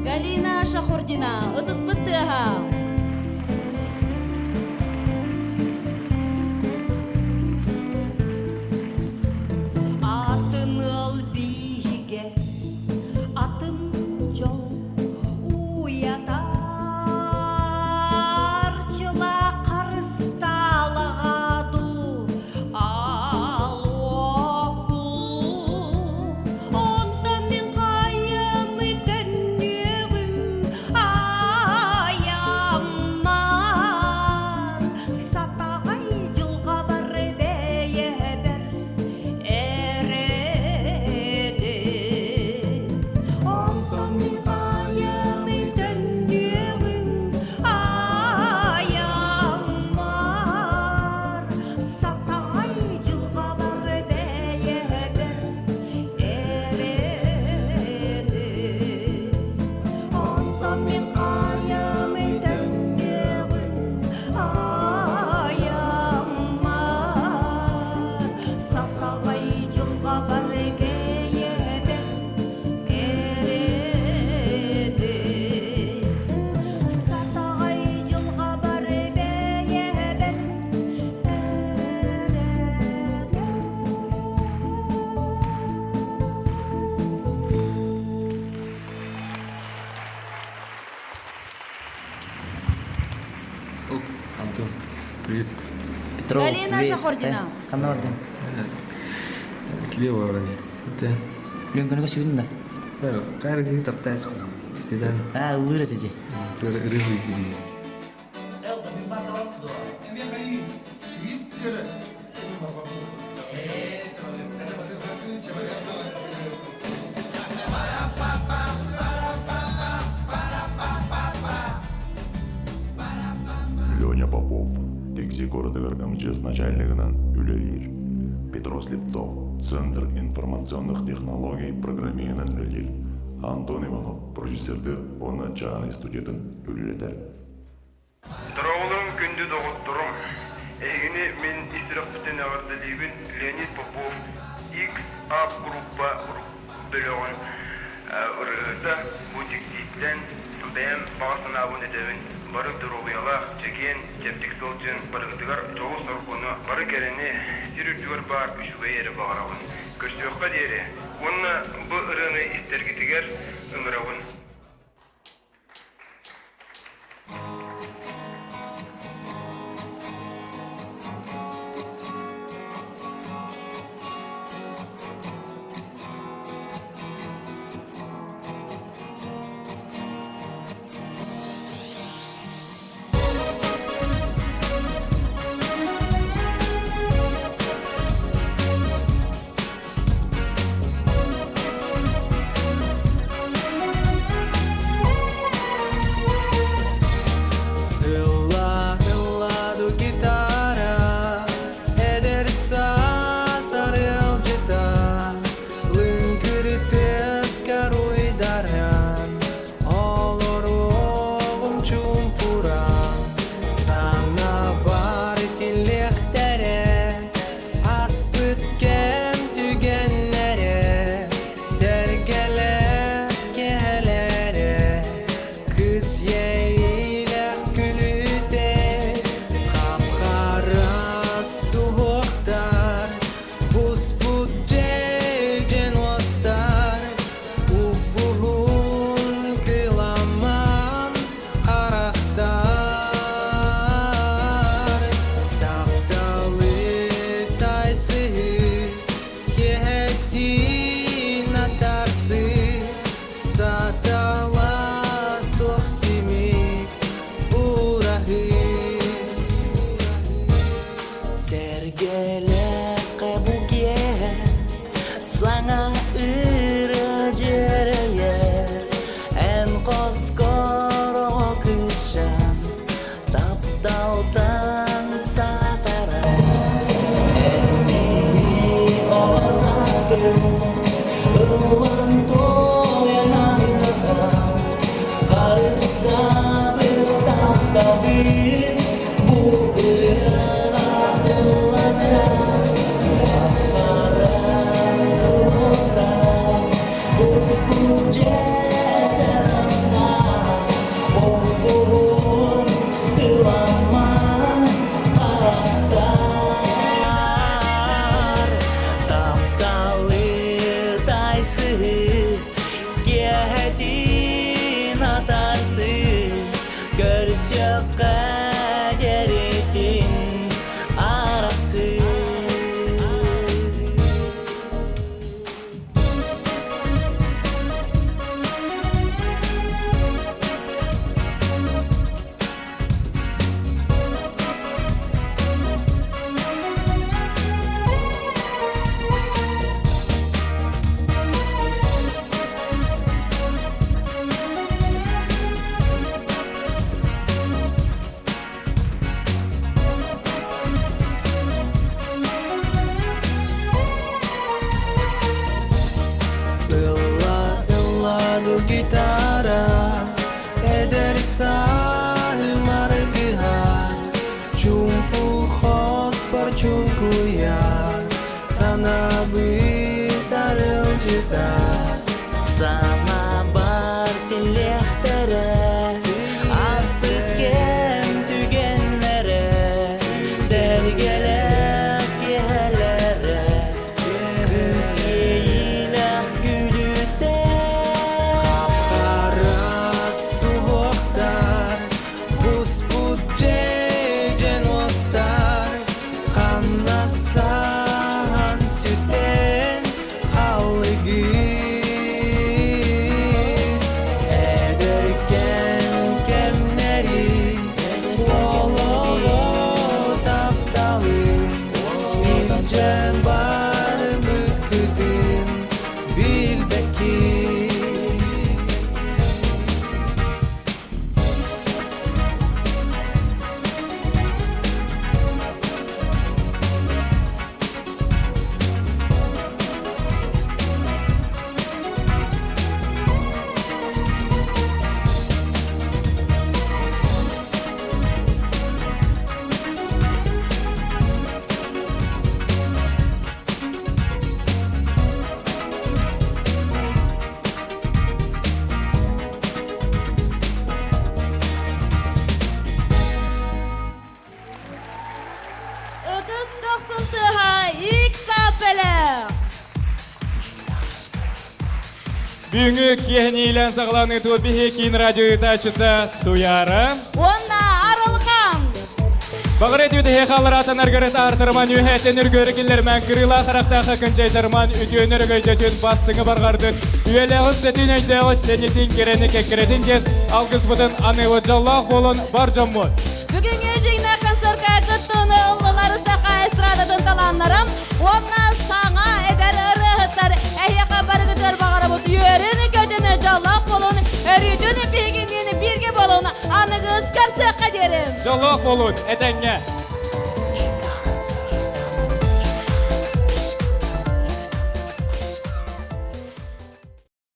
Галина Шахурдина, ұтыс бұттыға. Атын ыл биге, атын жол уятар, чыла қарысталығаду ал оку. Онда мен қайым өтіннегім аямман, сатағай жылға бар бәйе бір әреде. Онда мен қайым өтіннегім аямман, сатағай жылға бар бәйе бір әреде. Онда мен қайым өтіннегім аямман, сатағай жылға бар бәйе бір әреде. Сатағай жылға бар бәйе бір Антон, привет. Галина Шахурдина. Тебе вроде. Это Ленгана сүйдүн да. Карги таптайс кылам. Киседан Ылыр этеже. сыры рыбы gibi. Леня Попов, Текси городыгар МЧС начальнигынан үлелир. Петрос Левцов, Центр информационных технологий программиянан үлелир. Антон Иванов, продюсердер, оны чағаны студентін үлеледер. Дыраулым күнді доғыттырым. Әйгіні мен истірік бүтін ағырдылығын Леонид Попов, X-Up группа бөліғын. Үрғырда бутик-диттен судаям бағасын абын edevin. Барып Дорофеева, Чеген, Кептик Солчын, барығдығар жоғы сұрқыны, бары кәріне сирүрдігір бар үшігі ері бағарауын. Көрсіөққа дейірі, оны бұл ұрыны істергітігер ұмырауын. Saan süten halgi үйіңі кехінейлен сағыланы туы бихе кейін радио тачыта туяры. Онна Арылхан. Бағырет үйді хеқалар атын арғырет артырман үйхәттен үргөрігілер мән кіріла қарақтағы күнчайтырман үтіөнер көйдетін бастыңы барғардын. Үйелеғіз сәтін өйдеғі тәнетін керені кеккередін ден алғыз бұдын анығы жаллақ болын бар жаммын. Бүгінгі Дьиҥнээх концертқа күттіні ұлылары сақа эстрададың таланларым. Онна саңа әдер ұрығыттар әйеқа барғыдар бағары бұд. Үйеріні көтіні жаллақ болын, әрүйдіні бейгіндені бірге болын, анығыз көрсек қадерім. Жаллақ болын, әдәңе.